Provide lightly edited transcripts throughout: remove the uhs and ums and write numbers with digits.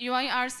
UIRC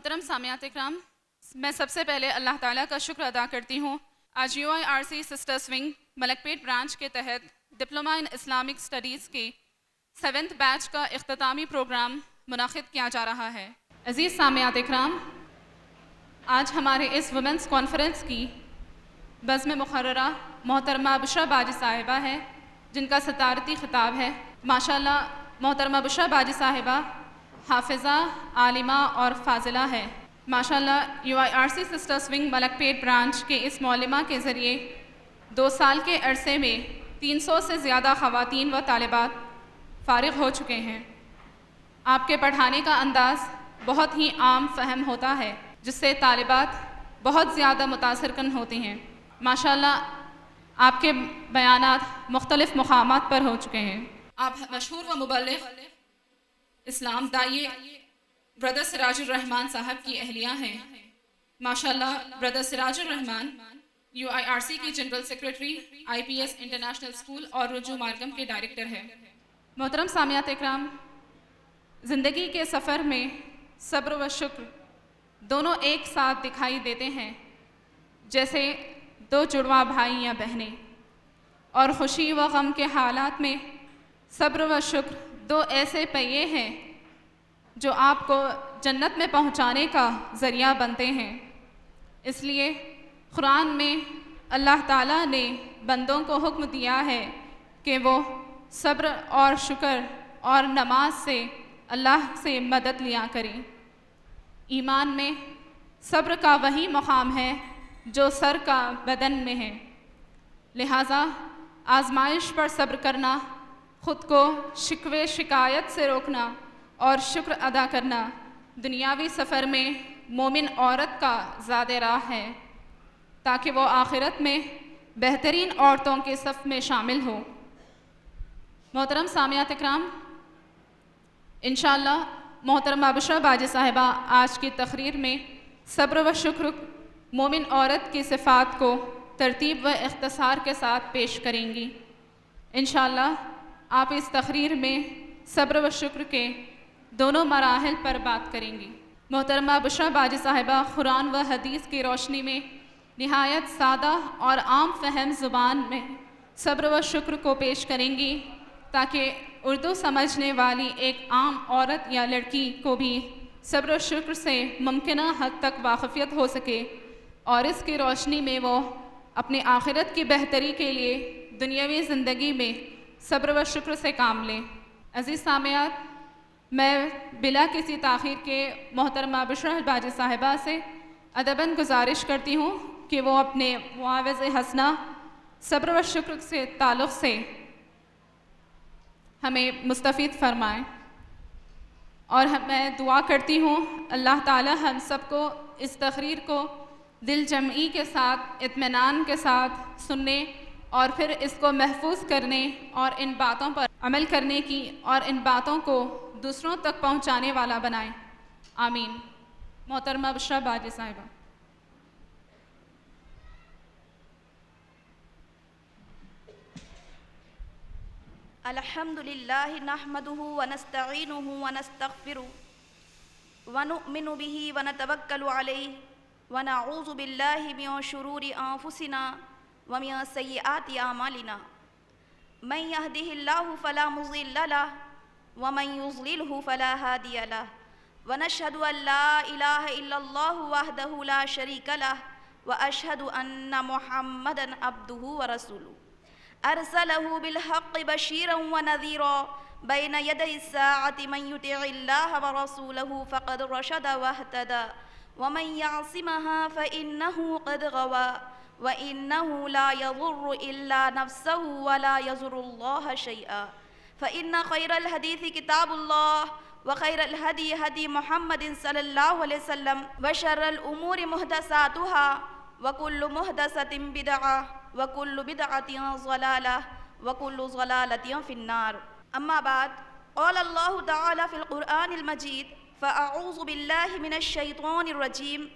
محترم سامعات اکرام، میں سب سے پہلے اللہ تعالیٰ کا شکر ادا کرتی ہوں۔ آج UIRC سسٹرز ونگ ملک پیٹ برانچ کے تحت ڈپلومہ ان اسلامک اسٹڈیز کے 7th بیچ کا اختتامی پروگرام منعقد کیا جا رہا ہے۔ عزیز سامعات اکرام، آج ہمارے اس وومنس کانفرنس کی بزم مقررہ محترمہ بشریٰ باجی صاحبہ ہے، جن کا صدارتی خطاب ہے۔ ماشاءاللہ محترمہ بشریٰ باجی صاحبہ حافظہ، عالمہ اور فاضلہ ہے۔ ماشاءاللہ UIRC سسٹرز ونگ ملک پیٹ برانچ کے اس معلمہ کے ذریعے 2 سال کے عرصے میں 300 سے زیادہ خواتین و طالبات فارغ ہو چکے ہیں۔ آپ کے پڑھانے کا انداز بہت ہی عام فہم ہوتا ہے، جس سے طالبات بہت زیادہ متاثر کن ہوتی ہیں۔ ماشاءاللہ آپ کے بیانات مختلف مقامات پر ہو چکے ہیں۔ آپ مشہور و مبلغ اسلام داعی بردر سراج الرحمان صاحب کی اہلیہ ہیں۔ ماشاءاللہ بردر سراج الرحمان UIRC کی general secretary, IPS international school اور رجوع مارگم کے ڈائریکٹر ہے۔ محترم سامعات اکرام، زندگی کے سفر میں صبر و شکر دونوں ایک ساتھ دکھائی دیتے ہیں، جیسے 2 جڑواں بھائی یا بہنیں، اور خوشی و غم کے حالات میں صبر و شکر 2 ایسے پہیے ہیں جو آپ کو جنت میں پہنچانے کا ذریعہ بنتے ہیں۔ اس لیے قرآن میں اللہ تعالیٰ نے بندوں کو حکم دیا ہے کہ وہ صبر اور شکر اور نماز سے اللہ سے مدد لیا کریں۔ ایمان میں صبر کا وہی مقام ہے جو سر کا بدن میں ہے، لہٰذا آزمائش پر صبر کرنا، خود کو شکوے شکایت سے روکنا اور شکر ادا کرنا دنیاوی سفر میں مومن عورت کا زاد راہ ہے، تاکہ وہ آخرت میں بہترین عورتوں کے صف میں شامل ہو۔ محترم سامعات اکرام، انشاءاللہ محترمہ بشریٰ باجی صاحبہ آج کی تقریر میں صبر و شکر مومن عورت کی صفات کو ترتیب و اختصار کے ساتھ پیش کریں گی۔ انشاءاللہ آپ اس تقریر میں صبر و شکر کے دونوں مراحل پر بات کریں گی۔ محترمہ بشریٰ باجی صاحبہ قرآن و حدیث کی روشنی میں نہایت سادہ اور عام فہم زبان میں صبر و شکر کو پیش کریں گی، تاکہ اردو سمجھنے والی ایک عام عورت یا لڑکی کو بھی صبر و شکر سے ممکنہ حد تک واقفیت ہو سکے، اور اس کی روشنی میں وہ اپنی آخرت کی بہتری کے لیے دنیاوی زندگی میں صبر و شکر سے کام لیں۔ عزیز سامعات، میں بلا کسی تاخیر کے محترمہ بشریٰ باجی صاحبہ سے ادباً گزارش کرتی ہوں کہ وہ اپنے معاوض حسنہ صبر و شکر سے تعلق سے ہمیں مستفید فرمائیں، اور میں دعا کرتی ہوں اللہ تعالی ہم سب کو اس تقریر کو دل جمعی کے ساتھ، اطمینان کے ساتھ سننے اور پھر اس کو محفوظ کرنے اور ان باتوں پر عمل کرنے کی اور ان باتوں کو دوسروں تک پہنچانے والا بنائیں۔ آمین۔ محترمہ بشریٰ باجی صاحبہ۔ الحمد للہ نحمده ونستعینه ونستغفره ونؤمن به ونتوکل علیہ ونعوذ باللہ من شرور انفسنا ومن سیئات اعمالنا، من يهده اللہ فلا مضل له ومن يضلله فلا هادی له، ونشهد ان لا الہ الا اللہ وحدہ لا شریک له، واشهد ان محمدا عبدہ ورسولہ، ارسلہ بالحق بشیرا ونذیرا بین یدی الساعة، من یطع اللہ ورسولہ فقد رشد واہتدى، ومن یعصمها فإنه قد غوى، وإنه لا يضر إلا نفسه ولا يضر الله شيئا، فإن خير الحديث كتاب الله، وخير الهدي هدي محمد صلى الله عليه وسلم، وشر الأمور محدثاتها، وكل محدثة بدعة، وكل بدعة ضلالة، وكل ضلالة في النار۔ أما بعد، قال الله تعالى في القرآن المجيد: فأعوذ بالله من الشيطان الرجيم،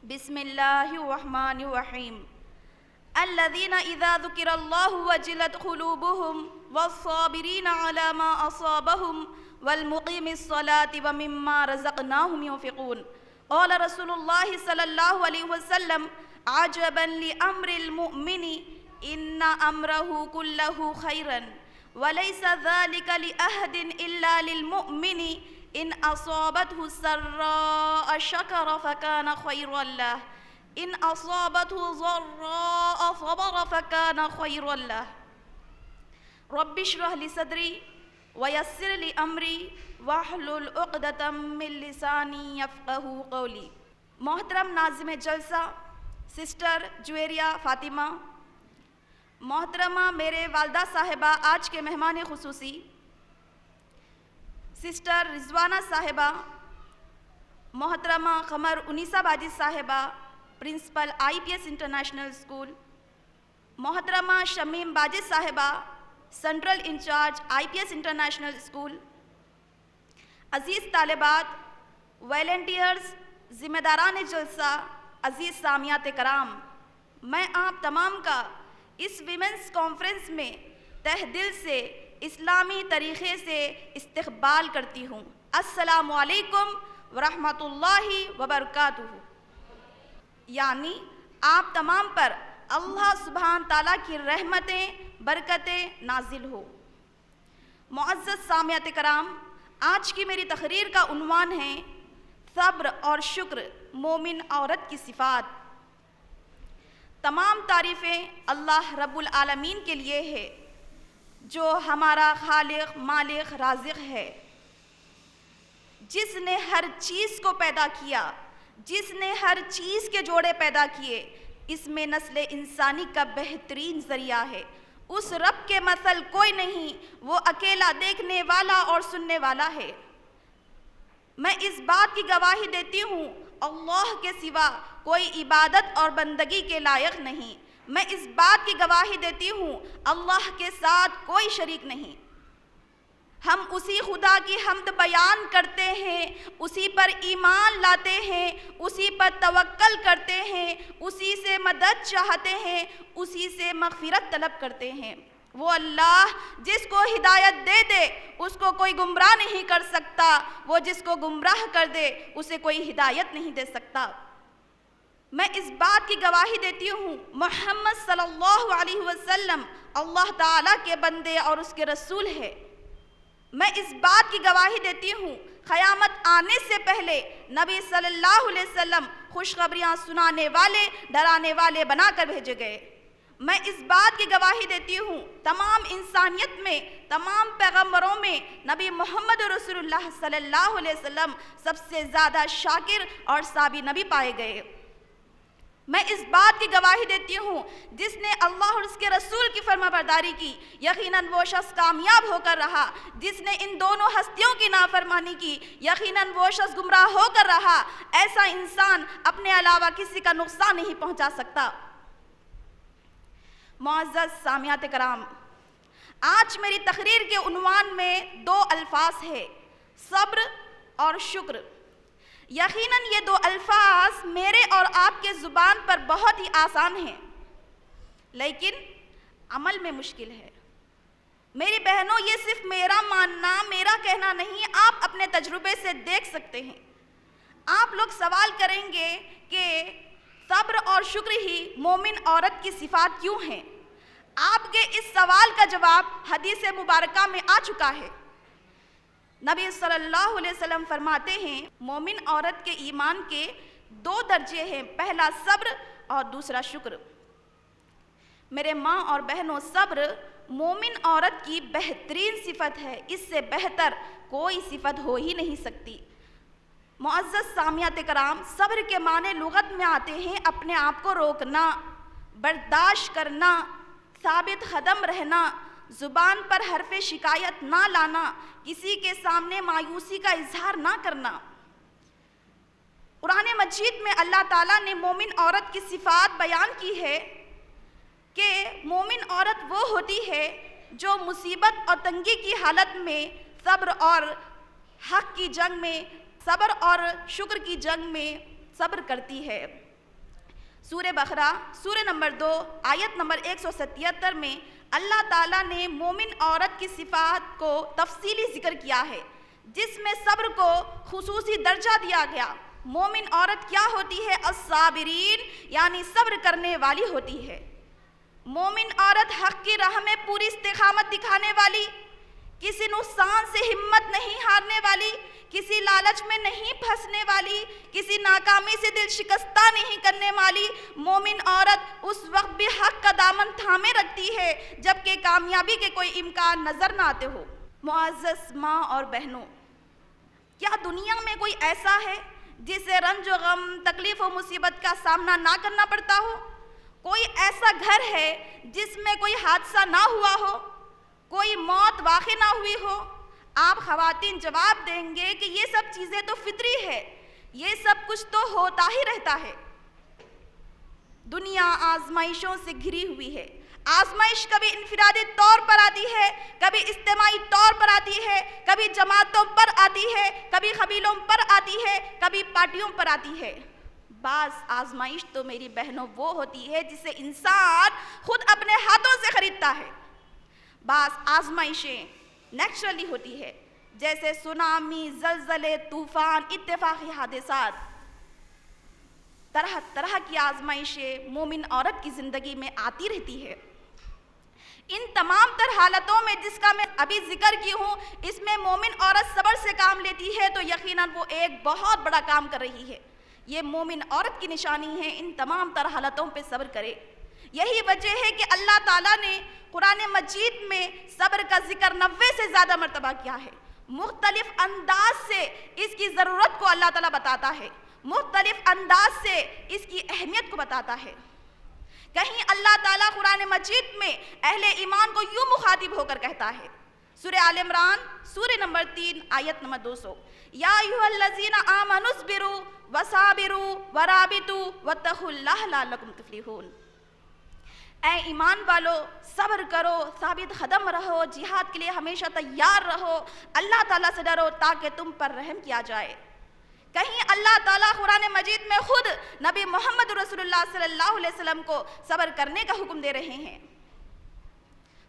بسم الله الرحمن الرحيم، الذين إذا ذكر الله وجلت قلوبهم، والصابرين على ما أصابهم، والمقيم الصلاة ومما رزقناهم ينفقون، قال رسول الله صلى الله عليه وسلم عجبا لأمر المؤمن إن أمره كله خيرا وليس ذلك لأحد إلا للمؤمن إن أصابته سراء شكر فكان خيرا له إن أصابته ضراء صبر فكان خيرا له رب اشرح لي صدري ويسر لي أمري واحلل عقدة من لساني يفقهوا قولي. محترم ناظم جلسہ سسٹر جویریہ فاطمہ، محترمہ میرے والدہ صاحبہ آج کے مہمان خصوصی سسٹر رضوانہ صاحبہ، محترمہ قمر انیسہ باجی صاحبہ پرنسپل IPS انٹرنیشنل اسکول، محترمہ شمیم باجی صاحبہ central incharge IPS international school, عزیز طالبات، والنٹیئرز، ذمہ داران جلسہ، عزیز سامعات کرام، میں آپ تمام کا اس ویمنس کانفرنس میں تہ دل سے اسلامی طریقے سے استقبال کرتی ہوں. السلام علیکم ورحمۃ اللہ وبرکاتہ. یعنی آپ تمام پر اللہ سبحانہ تعالیٰ کی رحمتیں برکتیں نازل ہو. معزز سامعات کرام، آج کی میری تقریر کا عنوان ہے صبر اور شکر مومن عورت کی صفات. تمام تعریفیں اللہ رب العالمین کے لیے ہے جو ہمارا خالق مالک رازق ہے، جس نے ہر چیز کو پیدا کیا، جس نے ہر چیز کے جوڑے پیدا کیے. اس میں نسل انسانی کا بہترین ذریعہ ہے. اس رب کے مثل کوئی نہیں، وہ اکیلا دیکھنے والا اور سننے والا ہے. میں اس بات کی گواہی دیتی ہوں اللہ کے سوا کوئی عبادت اور بندگی کے لائق نہیں. میں اس بات کی گواہی دیتی ہوں اللہ کے ساتھ کوئی شریک نہیں. ہم اسی خدا کی حمد بیان کرتے ہیں، اسی پر ایمان لاتے ہیں، اسی پر توکل کرتے ہیں، اسی سے مدد چاہتے ہیں، اسی سے مغفرت طلب کرتے ہیں. وہ اللہ جس کو ہدایت دے دے اس کو کوئی گمراہ نہیں کر سکتا، وہ جس کو گمراہ کر دے اسے کوئی ہدایت نہیں دے سکتا. میں اس بات کی گواہی دیتی ہوں محمد صلی اللہ علیہ وسلم اللہ تعالیٰ کے بندے اور اس کے رسول ہے. میں اس بات کی گواہی دیتی ہوں قیامت آنے سے پہلے نبی صلی اللہ علیہ وسلم خوشخبریاں سنانے والے، ڈرانے والے بنا کر بھیجے گئے. میں اس بات کی گواہی دیتی ہوں تمام انسانیت میں، تمام پیغمبروں میں نبی محمد رسول اللہ صلی اللہ علیہ وسلم سب سے زیادہ شاکر اور صابر نبی پائے گئے. میں اس بات کی گواہی دیتی ہوں جس نے اللہ اور اس کے رسول کی فرما برداری کی یقیناً وہ شخص کامیاب ہو کر رہا. جس نے ان دونوں ہستیوں کی نافرمانی کی یقیناً وہ شخص گمراہ ہو کر رہا. ایسا انسان اپنے علاوہ کسی کا نقصان نہیں پہنچا سکتا. معزز سامعات کرام، آج میری تقریر کے عنوان میں دو الفاظ ہیں، صبر اور شکر. یقیناً یہ دو الفاظ میرے اور آپ کے زبان پر بہت ہی آسان ہیں، لیکن عمل میں مشکل ہے. میری بہنوں، یہ صرف میرا ماننا، میرا کہنا نہیں، آپ اپنے تجربے سے دیکھ سکتے ہیں. آپ لوگ سوال کریں گے کہ صبر اور شکر ہی مومن عورت کی صفات کیوں ہیں؟ آپ کے اس سوال کا جواب حدیث مبارکہ میں آ چکا ہے. نبی صلی اللہ علیہ وسلم فرماتے ہیں مومن عورت کے ایمان کے دو درجے ہیں، پہلا صبر اور دوسرا شکر. میرے ماں اور بہنوں، صبر مومن عورت کی بہترین صفت ہے. اس سے بہتر کوئی صفت ہو ہی نہیں سکتی. معزز سامعات کرام، صبر کے معنی لغت میں آتے ہیں اپنے آپ کو روکنا، برداشت کرنا، ثابت قدم رہنا، زبان پر حرف شکایت نہ لانا، کسی کے سامنے مایوسی کا اظہار نہ کرنا. قرآن مجید میں اللہ تعالیٰ نے مومن عورت کی صفات بیان کی ہے کہ مومن عورت وہ ہوتی ہے جو مصیبت اور تنگی کی حالت میں صبر اور حق کی جنگ میں، صبر اور شکر کی جنگ میں صبر کرتی ہے. سورہ بقرہ سورہ نمبر 2 آیت نمبر 177 میں اللہ تعالیٰ نے مومن عورت کی صفات کو تفصیلی ذکر کیا ہے، جس میں صبر کو خصوصی درجہ دیا گیا. مومن عورت کیا ہوتی ہے؟ الصابرین، یعنی صبر کرنے والی ہوتی ہے۔ مومن عورت حق کی راہ میں پوری استقامت دکھانے والی، کسی نقصان سے ہمت نہیں ہارنے والی، کسی لالچ میں نہیں پھنسنے والی، کسی ناکامی سے دل شکستہ نہیں کرنے والی مومن عورت اس وقت بھی حق کا دامن تھامے رکھتی ہے جبکہ کامیابی کے کوئی امکان نظر نہ آتے ہو۔ معزز ماں اور بہنوں، کیا دنیا میں کوئی ایسا ہے جسے رنج و غم، تکلیف و مصیبت کا سامنا نہ کرنا پڑتا ہو؟ کوئی ایسا گھر ہے جس میں کوئی حادثہ نہ ہوا ہو، کوئی موت واقع نہ ہوئی ہو؟ آپ خواتین جواب دیں گے کہ یہ سب چیزیں تو فطری ہے، یہ سب کچھ تو ہوتا ہی رہتا ہے۔ دنیا آزمائشوں سے گھری ہوئی ہے۔ آزمائش کبھی انفرادی طور پر آتی ہے، کبھی اجتماعی طور پر آتی ہے، کبھی جماعتوں پر آتی ہے، کبھی قبیلوں پر آتی ہے، کبھی پارٹیوں پر آتی ہے۔ بعض آزمائش تو میری بہنوں وہ ہوتی ہے جسے انسان خود اپنے ہاتھوں سے خریدتا ہے۔ بعض آزمائشیں نیچرلی ہوتی ہے، جیسے سونامی، زلزلے، طوفان، اتفاقی حادثات۔ طرح طرح کی آزمائشیں مومن عورت کی زندگی میں آتی رہتی ہے۔ ان تمام تر حالتوں میں جس کا میں ابھی ذکر کی ہوں، اس میں مومن عورت صبر سے کام لیتی ہے تو یقیناً وہ ایک بہت بڑا کام کر رہی ہے۔ یہ مومن عورت کی نشانی ہے، ان تمام تر حالتوں پہ صبر کرے۔ یہی وجہ ہے کہ اللہ تعالیٰ نے قرآن مجید میں صبر کا ذکر 90 سے زیادہ مرتبہ کیا ہے۔ مختلف انداز سے اس کی ضرورت کو اللہ تعالیٰ بتاتا ہے، مختلف انداز سے اس کی اہمیت کو بتاتا ہے۔ کہیں اللہ تعالیٰ قرآن مجید میں اہل ایمان کو یوں مخاطب ہو کر کہتا ہے، سورہ آل عمران سورہ نمبر 3 آیت نمبر 200، یا ایھا الذین آمنوا اصبروا وصابروا ورابطوا واتقوا اللہ لعلکم تفلحون۔ اے ایمان والو، صبر کرو، ثابت قدم رہو، جہاد کے لیے ہمیشہ تیار رہو، اللہ تعالیٰ سے ڈرو تاکہ تم پر رحم کیا جائے۔ کہیں اللہ تعالیٰ قرآن مجید میں خود نبی محمد رسول اللہ صلی اللہ علیہ وسلم کو صبر کرنے کا حکم دے رہے ہیں۔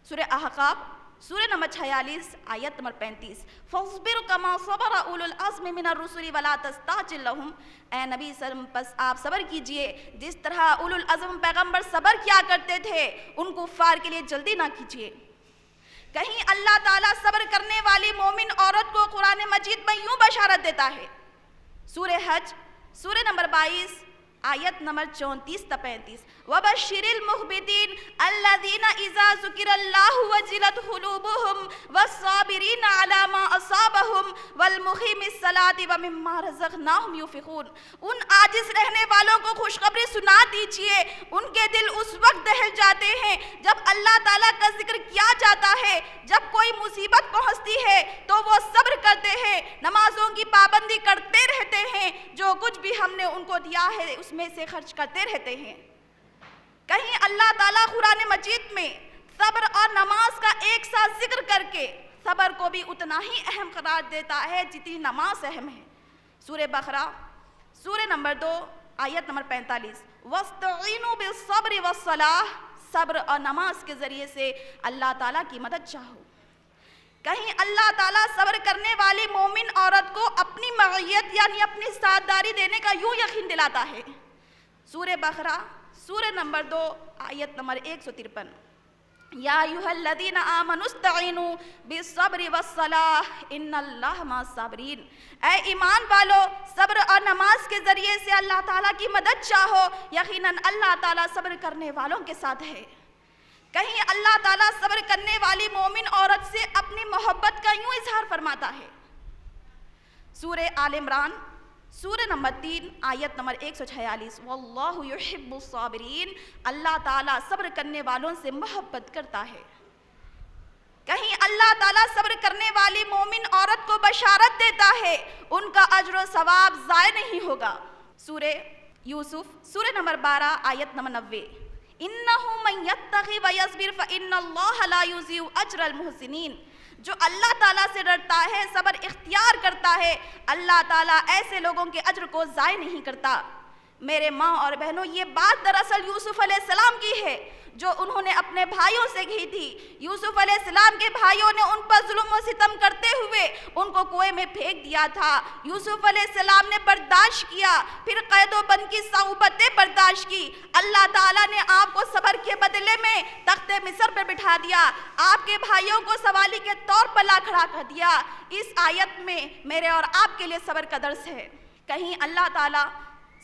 سورہ احقاف سورہ نمبر 46 آیت نمبر 35، فاصبر کما صبر اولو العزم من الرسل ولا تستعجل لهم۔ اے نبی صلی اللہ علیہ وسلم، پس آپ صبر کیجئے جس طرح اولو العزم پیغمبر صبر کیا کرتے تھے، ان کفار کے لیے جلدی نہ کیجئے۔ کہیں اللہ تعالیٰ صبر کرنے والی مومن عورت کو قرآن مجید میں یوں بشارت دیتا ہے، سورہ حج سورہ نمبر 22 آیت نمبر 34 تا 35، وَبَشِّرِ الْمُخْبِتِينَ الَّذِينَ إِذَا ذُكِرَ اللَّهُ وَجِلَتْ قُلُوبُهُمْ وَالصَّابِرِينَ عَلَى مَا أَصَابَهُمْ وَالْمُقِيمِي الصَّلَاةِ وَمِمَّا رَزَقْنَاهُمْ يُنْفِقُونَ۔ ان عاجز رہنے والوں کو خوشخبری سنا دیجئے، ان کے دل اس وقت دہل جاتے ہیں جب اللہ تعالیٰ کا ذکر کیا جاتا ہے، جب کوئی مصیبت پہنچتی ہے تو وہ صبر کرتے ہیں، نمازوں کی پابندی کرتے رہتے ہیں، جو کچھ بھی ہم نے ان کو دیا ہے اس میں سے خرچ کرتے رہتے ہیں۔ کہیں اللہ تعالیٰ قرآن مجید میں صبر اور نماز کا ایک ساتھ ذکر کر کے صبر کو بھی اتنا ہی اہم قرار دیتا ہے جتنی نماز اہم ہے۔ سورہ بقرہ سورہ نمبر 2 آیت نمبر 45، وَاسْتَعِینُوا بِالصَّبْرِ وَالصَّلَاةِ، صبر اور نماز کے ذریعے سے اللہ تعالیٰ کی مدد چاہو۔ کہیں اللہ تعالیٰ صبر کرنے والی مومن عورت کو اپنی معیت یعنی اپنی ساتھ داری دینے کا یوں یقین دلاتا ہے۔ سورہ بقرہ سورہ نمبر 2 آیت نمبر 153، یا ایھا الذین آمنوا استعینوا بالصبر والصلاۃ ان اللہ مع الصابرین۔ اے ایمان والو، صبر اور نماز کے ذریعے سے اللہ تعالیٰ کی مدد چاہو، یقیناً اللہ تعالیٰ صبر کرنے والوں کے ساتھ ہے۔ کہیں اللہ تعالیٰ صبر کرنے والی مومن عورت سے اپنی محبت کا یوں اظہار فرماتا ہے، سورہ آل عمران سورہ نمبر 3 آیت نمبر 146، واللہ یحب الصابرین، اللہ تعالیٰ صبر کرنے والوں سے محبت کرتا ہے۔ کہیں اللہ تعالیٰ صبر کرنے والی مومن عورت کو بشارت دیتا ہے، ان کا اجر و ثواب ضائع نہیں ہوگا۔ سورہ یوسف سورہ نمبر 12 آیت نمبر 90، اِنَّهُ مَن يَتَّقِ وَيَصْبِرْ فَإِنَّ اللَّهَ لَا يُضِيعُ أَجْرَ الْمُحْسِنِينَ۔ جو اللہ تعالیٰ سے ڈرتا ہے، صبر اختیار کرتا ہے، اللہ تعالیٰ ایسے لوگوں کے اجر کو ضائع نہیں کرتا۔ میرے ماں اور بہنوں، یہ بات دراصل یوسف علیہ السلام کی ہے، جو انہوں نے اپنے بھائیوں سے کی تھی۔ یوسف علیہ السلام کے بھائیوں نے ان پر ظلم و ستم کرتے ہوئے ان کو کنویں میں پھینک دیا تھا۔ یوسف علیہ السلام نے برداشت کیا، پھر قید و بند کی صعوبتیں برداشت کی۔ اللہ تعالیٰ نے آپ کو صبر کے بدلے میں تخت مصر پر بٹھا دیا، آپ کے بھائیوں کو سوالی کے طور پر لا کھڑا کر دیا۔ اس آیت میں میرے اور آپ کے لیے صبر کا درس ہے۔ کہیں اللہ تعالیٰ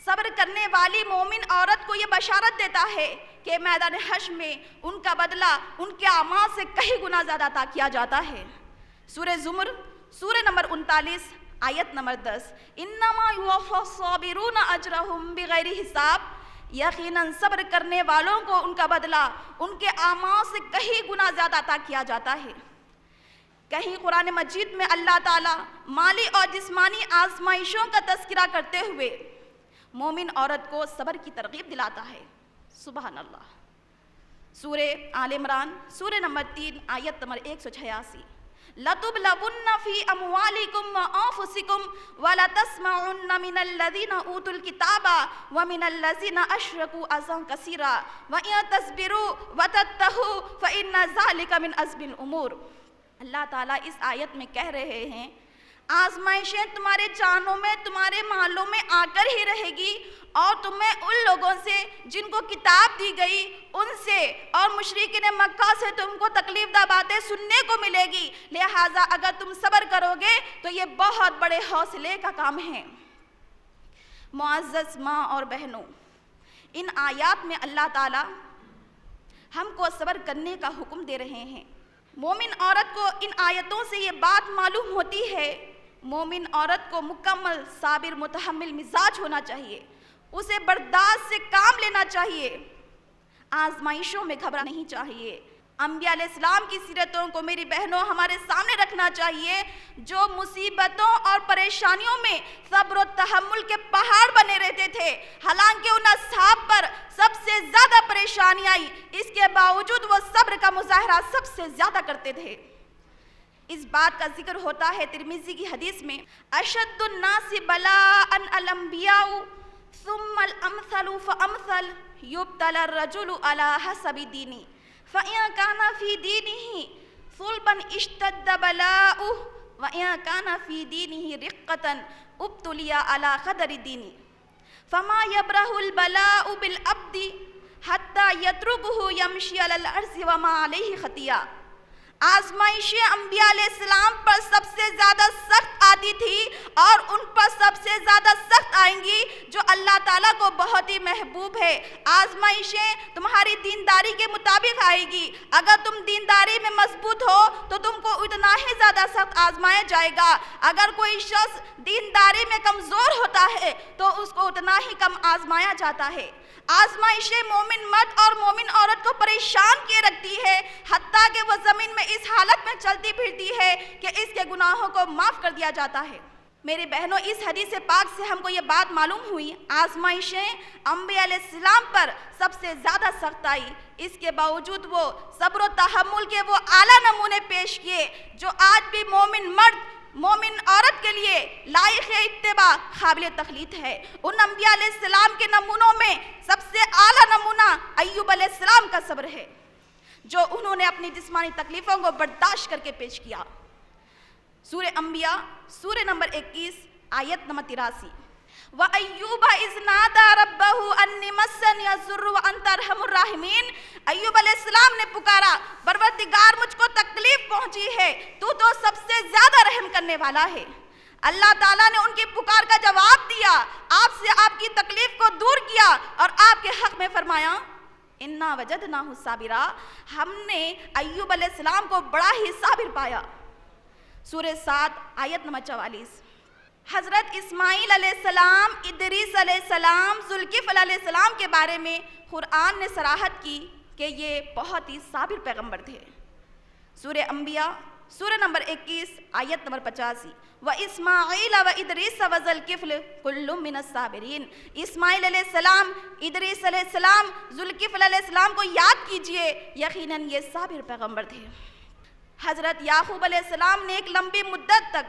صبر کرنے والی مومن عورت کو یہ بشارت دیتا ہے کہ میدان حشر میں ان کا بدلہ ان کے اعمال سے کئی گنا زیادہ عطا کیا جاتا ہے۔ سورہ زمر سورہ نمبر 39 آیت نمبر 10، انما یوفی الصابرون اجرہم بغیر حساب، یقیناً صبر کرنے والوں کو ان کا بدلہ ان کے اعمال سے کئی گنا زیادہ عطا کیا جاتا ہے۔ کہیں قرآن مجید میں اللہ تعالیٰ مالی اور جسمانی آزمائشوں کا تذکرہ کرتے ہوئے مومن عورت کو صبر کی ترغیب دلاتا ہے۔ سبحان اللہ۔ سورہ آل عمران سورہ نمبر 3 آیت نمبر 186، لَتُبْلَوُنَّ فِي أَمْوَالِكُمْ وَأَنفُسِكُمْ وَلَتَسْمَعُنَّ مِنَ الَّذِينَ أُوتُوا الْكِتَابَ وَمِنَ الَّذِينَ أَشْرَكُوا أَذًى كَثِيرًا وَإِن تَصْبِرُوا وَتَتَّقُوا فَإِنَّ ذَلِكَ مِنْ عَزْمِ الْأُمُورِ۔ اللہ تعالیٰ اس آیت میں کہہ رہے ہیں آزمائشیں تمہارے جانوں میں تمہارے مالوں میں آ کر ہی رہے گی، اور تمہیں ان لوگوں سے جن کو کتاب دی گئی ان سے اور مشرکین مکہ سے تم کو تکلیف دہ باتیں سننے کو ملے گی، لہٰذا اگر تم صبر کرو گے تو یہ بہت بڑے حوصلے کا کام ہے۔ معزز ماں اور بہنوں، ان آیات میں اللہ تعالیٰ ہم کو صبر کرنے کا حکم دے رہے ہیں۔ مومن عورت کو ان آیتوں سے یہ بات معلوم ہوتی ہے، مومن عورت کو مکمل صابر متحمل مزاج ہونا چاہیے، اسے برداشت سے کام لینا چاہیے، آزمائشوں میں گھبرانا نہیں چاہیے۔ انبیاء علیہ السلام کی سیرتوں کو میری بہنوں ہمارے سامنے رکھنا چاہیے، جو مصیبتوں اور پریشانیوں میں صبر و تحمل کے پہاڑ بنے رہتے تھے، حالانکہ ان اصحاب پر سب سے زیادہ پریشانی آئی، اس کے باوجود وہ صبر کا مظاہرہ سب سے زیادہ کرتے تھے۔ اس بات کا ذکر ہوتا ہے ترمذی کی حدیث میں، اشد الناس بلاء الانبیاء ثم الامثل فامثل یبتلی الرجل علی حسب دینی فَإِن كَانَ فِي دِينِهِ صُلْبًا اشْتَدَّ بَلَاؤُهُ وَإِن كَانَ فِي دِينِهِ رِقَّةً ابْتُلِيَ عَلَى قَدْرِ دِينِهِ فَمَا يَبْرَحُ الْبَلَاءُ بِالْعَبْدِ حَتَّى يَتْرُكُهُ يَمْشِي عَلَى الْأَرْضِ وَمَا عَلَيْهِ خَطِيئَةٌ۔ آزمائشیں انبیاء علیہ السلام پر سب سے زیادہ سخت آتی تھی اور ان پر سب سے زیادہ سخت آئیں گی جو اللہ تعالیٰ کو بہت ہی محبوب ہے۔ آزمائشیں تمہاری دینداری کے مطابق آئے گی، اگر تم دینداری میں مضبوط ہو تو تم کو اتنا ہی زیادہ سخت آزمایا جائے گا، اگر کوئی شخص دینداری میں کمزور ہوتا ہے تو اس کو اتنا ہی کم آزمایا جاتا ہے۔ آزمائشیں مومن مرد اور مومن عورت کو پریشان کیے رکھتی ہے، حتیٰ کہ وہ زمین میں اس حالت میں چلتی پھرتی ہے کہ اس کے گناہوں کو معاف کر دیا جاتا ہے۔ میری بہنوں، اس حدیث پاک سے ہم کو یہ بات معلوم ہوئی، آزمائشیں انبیاء علیہ السلام پر سب سے زیادہ سخت آئی، اس کے باوجود وہ صبر و تحمل کے وہ اعلیٰ نمونے پیش کیے جو آج بھی مومن مرد مومن عورت کے لیے لائق اتباع قابل تقلید ہے۔ ان انبیاء علیہ السلام کے نمونوں میں سب سے اعلیٰ نمونہ ایوب علیہ السلام کا صبر ہے، جو انہوں نے اپنی جسمانی تکلیفوں کو برداشت کر کے پیش کیا۔ سورہ انبیاء سورہ نمبر 21 آیت نمبر 83، وَأَيُّوبَ إِذْ نَادَى رَبَّهُ أَنِّي مَسَّنِيَ الضُّرُّ وَأَنْتَ أَرْحَمُ الرَّاحِمِينَ۔ ایوب علیہ السلام نے پکارا، پروردگار مجھ کو تکلیف پہنچی ہے، تو سب سے زیادہ رحم کرنے والا ہے۔ اللہ تعالیٰ نے ان کی پکار کا جواب دیا، آپ سے آپ کی تکلیف کو دور کیا اور آپ کے حق میں فرمایا اِنَّا وَجَدْنَاهُ صَابِرًا، ہم نے ایوب علیہ السلام کو بڑا ہی صابر پایا۔ سورہ 7 آیت نمبر 44۔ حضرت اسماعیل علیہ السلام، ادریس علیہ السلام، ذوالکفل علیہ السلام کے بارے میں قرآن نے صراحت کی کہ یہ بہت ہی صابر پیغمبر تھے۔ سورہ انبیاء سورہ نمبر 21 آیت نمبر 85، وَإِسْمَاعِيلَ وَإِدْرِيسَ وَذُوالْكِفْلِ كُلٌّ مِّنَ الصَّابِرِينَ۔ اسماعیل علیہ السلام، ادریس علیہ السلام، ذوالکفل علیہ السلام کو یاد کیجئے، یقیناً یہ صابر پیغمبر تھے۔ حضرت یعقوب علیہ السلام نے ایک لمبی مدت تک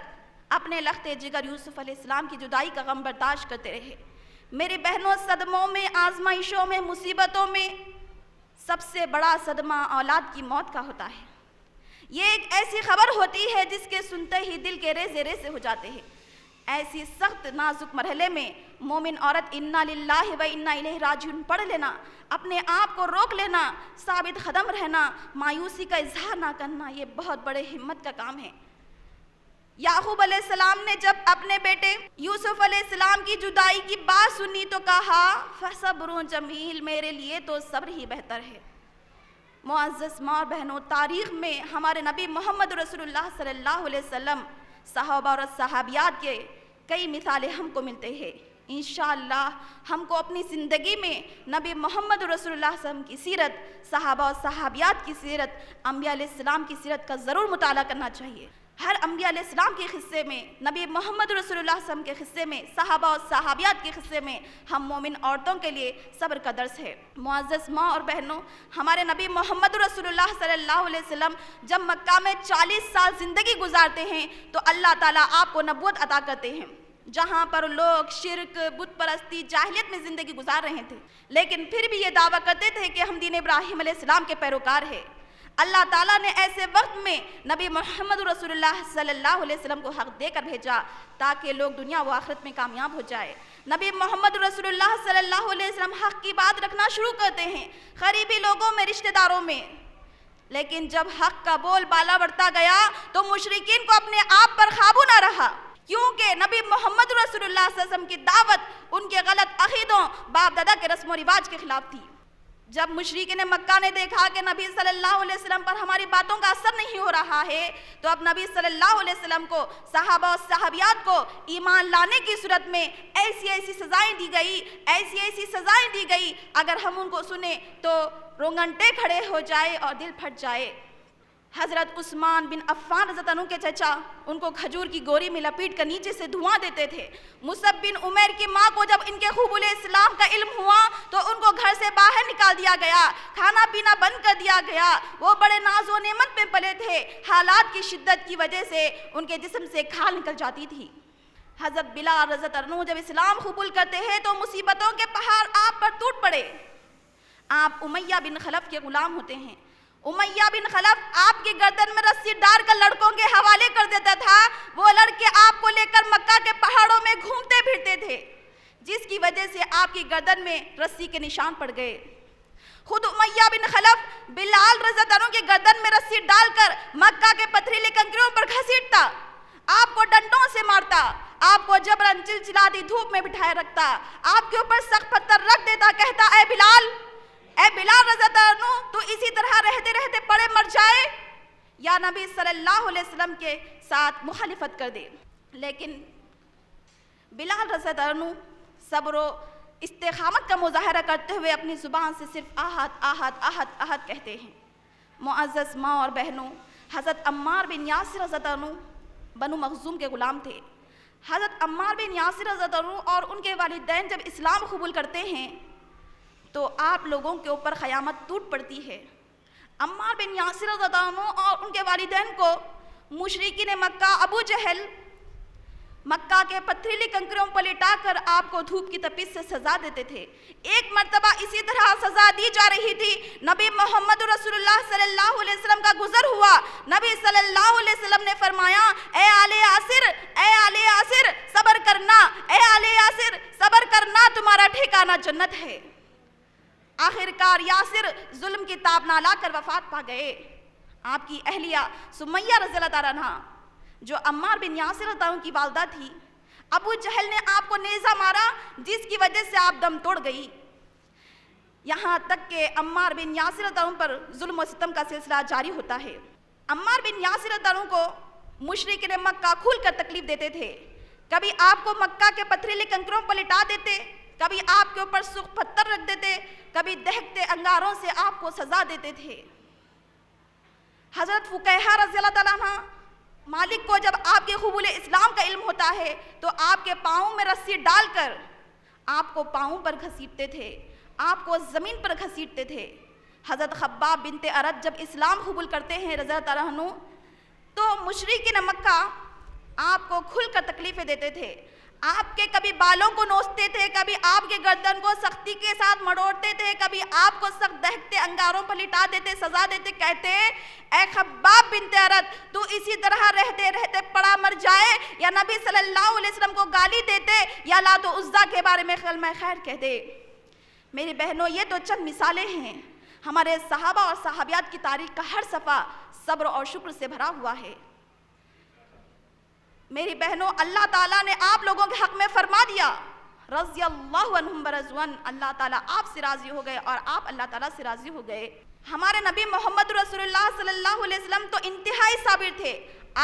اپنے لختے جگر یوسف علیہ السلام کی جدائی کا غم برداشت کرتے رہے۔ میرے بہنوں، صدموں میں، آزمائشوں میں، مصیبتوں میں سب سے بڑا صدمہ اولاد کی موت کا ہوتا ہے۔ یہ ایک ایسی خبر ہوتی ہے جس کے سنتے ہی دل کے ریزے ریزے ہو جاتے ہیں۔ ایسی سخت نازک مرحلے میں مومن عورت انا للہ و انا الیہ راجعون پڑھ لینا، اپنے آپ کو روک لینا، ثابت قدم رہنا، مایوسی کا اظہار نہ کرنا، یہ بہت بڑے ہمت کا کام ہے۔ یعقوب علیہ السلام نے جب اپنے بیٹے یوسف علیہ السلام کی جدائی کی بات سنی تو کہا فصبر جمیل، میرے لیے تو صبر ہی بہتر ہے۔ معزز ماں اور بہنوں، تاریخ میں ہمارے نبی محمد رسول اللہ صلی اللہ علیہ وسلم، صحابہ اور صحابیات کے کئی مثالیں ہم کو ملتے ہیں۔ انشاءاللہ ہم کو اپنی زندگی میں نبی محمد رسول اللہ صلی اللہ علیہ وسلم کی سیرت، صحابہ اور صحابیات کی سیرت، انبیاء علیہ السلام کی سیرت کا ضرور مطالعہ کرنا چاہیے۔ ہر انبیاء علیہ السلام کے قصے میں، نبی محمد رسول اللہ صلی اللہ علیہ وسلم کے قصے میں، صحابہ اور صحابیات کے قصے میں ہم مومن عورتوں کے لیے صبر کا درس ہے۔ معزز ماں اور بہنوں، ہمارے نبی محمد رسول اللہ صلی اللہ علیہ وسلم جب مکہ میں 40 سال زندگی گزارتے ہیں تو اللہ تعالیٰ آپ کو نبوت عطا کرتے ہیں۔ جہاں پر لوگ شرک، بت پرستی، جاہلیت میں زندگی گزار رہے تھے، لیکن پھر بھی یہ دعویٰ کرتے تھے کہ ہم دین ابراہیم علیہ السلام کے پیروکار ہیں۔ اللہ تعالیٰ نے ایسے وقت میں نبی محمد رسول اللہ صلی اللہ علیہ وسلم کو حق دے کر بھیجا تاکہ لوگ دنیا و آخرت میں کامیاب ہو جائے۔ نبی محمد رسول اللہ صلی اللہ علیہ وسلم حق کی بات رکھنا شروع کرتے ہیں قریبی لوگوں میں، رشتہ داروں میں، لیکن جب حق کا بول بالا بڑھتا گیا تو مشرکین کو اپنے آپ پر قابو نہ رہا، کیونکہ نبی محمد رسول اللہ صلی اللہ علیہ وسلم کی دعوت ان کے غلط عقیدوں، باپ دادا کے رسم و رواج کے خلاف تھی۔ جب مشرکین مکہ نے دیکھا کہ نبی صلی اللہ علیہ وسلم پر ہماری باتوں کا اثر نہیں ہو رہا ہے تو اب نبی صلی اللہ علیہ وسلم کو، صحابہ و صحابیات کو ایمان لانے کی صورت میں ایسی ایسی سزائیں دی گئی، ایسی ایسی سزائیں دی گئی، اگر ہم ان کو سنیں تو رونگٹے کھڑے ہو جائے اور دل پھٹ جائے۔ حضرت عثمان بن عفان رضی اللہ عنہ کے چچا ان کو کھجور کی گوری میں لپیٹ کر نیچے سے دھواں دیتے تھے۔ مصعب بن عمیر کی ماں کو جب ان کے قبول اسلام کا علم ہوا تو ان کو گھر سے باہر نکال دیا گیا، کھانا پینا بند کر دیا گیا۔ وہ بڑے ناز و نعمت میں پلے تھے، حالات کی شدت کی وجہ سے ان کے جسم سے کھال نکل جاتی تھی۔ حضرت بلال رضی اللہ عنہ جب اسلام قبول کرتے ہیں تو مصیبتوں کے پہاڑ آپ پر ٹوٹ پڑے۔ آپ امیہ بن خلف کے غلام ہوتے ہیں۔ امیہ بن خلف آپ کی گردن میں رسی ڈال کر لڑکوں کے حوالے کر دیتا تھا۔ وہ لڑکے آپ کو لے کر مکہ کے پہاڑوں میں گھومتے پھرتے تھے، جس کی وجہ سے آپ کی گردن میں رسی کے نشان پڑ گئے۔ خود امیہ بن خلف بلال رضی اللہ عنہ کی گردن میں رسی ڈال کر مکہ کے پتھریلے کنکریوں پر گھسیٹتا، آپ کو ڈنڈوں سے مارتا، آپ کو جبرن چلچلاتی دھوپ میں بٹھائے رکھتا، آپ کے اوپر سخت پتھر رکھ دیتا، کہتا اے بلال رضی اللہ عنہ تو اسی طرح رہتے رہتے پڑے مر جائے یا نبی صلی اللہ علیہ وسلم کے ساتھ مخالفت کر دے۔ لیکن بلال رضی اللہ عنہ صبر و استقامت کا مظاہرہ کرتے ہوئے اپنی زبان سے صرف احد احد احد احد کہتے ہیں۔ معزز ماں اور بہنوں، حضرت عمار بن یاسر رضی اللہ عنہ بنو مخزوم کے غلام تھے۔ حضرت عمار بن یاسر رضی اللہ عنہ اور ان کے والدین جب اسلام قبول کرتے ہیں تو آپ لوگوں کے اوپر قیامت ٹوٹ پڑتی ہے۔ عمار بن یاسر رضی اللہ عنہ اور ان کے والدین کو مشرکین مکہ ابو جہل مکہ کے پتھریلی کنکریوں پر لٹا کر آپ کو دھوپ کی تپش سے سزا دیتے تھے۔ ایک مرتبہ اسی طرح سزا دی جا رہی تھی، نبی محمد رسول اللہ صلی اللہ علیہ وسلم کا گزر ہوا۔ نبی صلی اللہ علیہ وسلم نے فرمایا اے آل یاسر صبر کرنا، اے آل یاسر صبر کرنا، تمہارا ٹھکانہ جنت ہے۔ آخرکار یاسر ظلم کی تاب نہ لا کر وفات پا گئے۔ آپ کی اہلیہ سمیہ رضی اللہ تعالیٰ عنہا جو عمار بن یاسر رضی اللہ عنہ کی والدہ تھی، ابو جہل نے آپ کو نیزہ مارا جس کی وجہ سے آپ دم توڑ گئی۔ یہاں تک کہ عمار بن یاسر رضی اللہ عنہ پر ظلم و ستم کا سلسلہ جاری ہوتا ہے۔ عمار بن یاسر رضی اللہ عنہ کو مشرکین مکہ کھول کر تکلیف دیتے تھے، کبھی آپ کو مکہ کے پتھریلے کنکریوں پر لٹا دیتے، کبھی آپ کے اوپر سرخ پتھر رکھ دیتے، کبھی دہکتے انگاروں سے آپ کو سزا دیتے تھے۔ حضرت فقیہہ رضی اللہ تعالیٰ عنہ مالک کو جب آپ کے قبول اسلام کا علم ہوتا ہے تو آپ کے پاؤں میں رسی ڈال کر آپ کو پاؤں پر گھسیٹتے تھے، آپ کو زمین پر گھسیٹتے تھے۔ حضرت خباب بنت ارد جب اسلام قبول کرتے ہیں رضی اللہ تعالیٰ عنہ تو مشرکین مکہ آپ کو کھل کر تکلیفیں دیتے تھے۔ آپ کے کبھی بالوں کو نوچتے تھے، کبھی آپ کے گردن کو سختی کے ساتھ مڑوڑتے تھے، کبھی آپ کو سخت دہکتے انگاروں پر لٹا دیتے، سزا دیتے، کہتے اے خباب بنت ارت تو اسی طرح رہتے رہتے پڑا مر جائے، یا نبی صلی اللہ علیہ وسلم کو گالی دیتے، یا لات و عزیٰ کے بارے میں کلمہ خیر کہتے۔ میری بہنوں، یہ تو چند مثالیں ہیں۔ ہمارے صحابہ اور صحابیات کی تاریخ کا ہر صفحہ صبر اور شکر سے بھرا ہوا ہے۔ میری بہنوں، اللہ تعالیٰ نے آپ لوگوں کے حق میں فرما دیا، رضی اللہ عنہم ورضوان، اللہ تعالیٰ آپ سے راضی ہو گئے اور آپ اللہ تعالیٰ سے راضی ہو گئے۔ ہمارے نبی محمد رسول اللہ صلی اللہ علیہ وسلم تو انتہائی صابر تھے،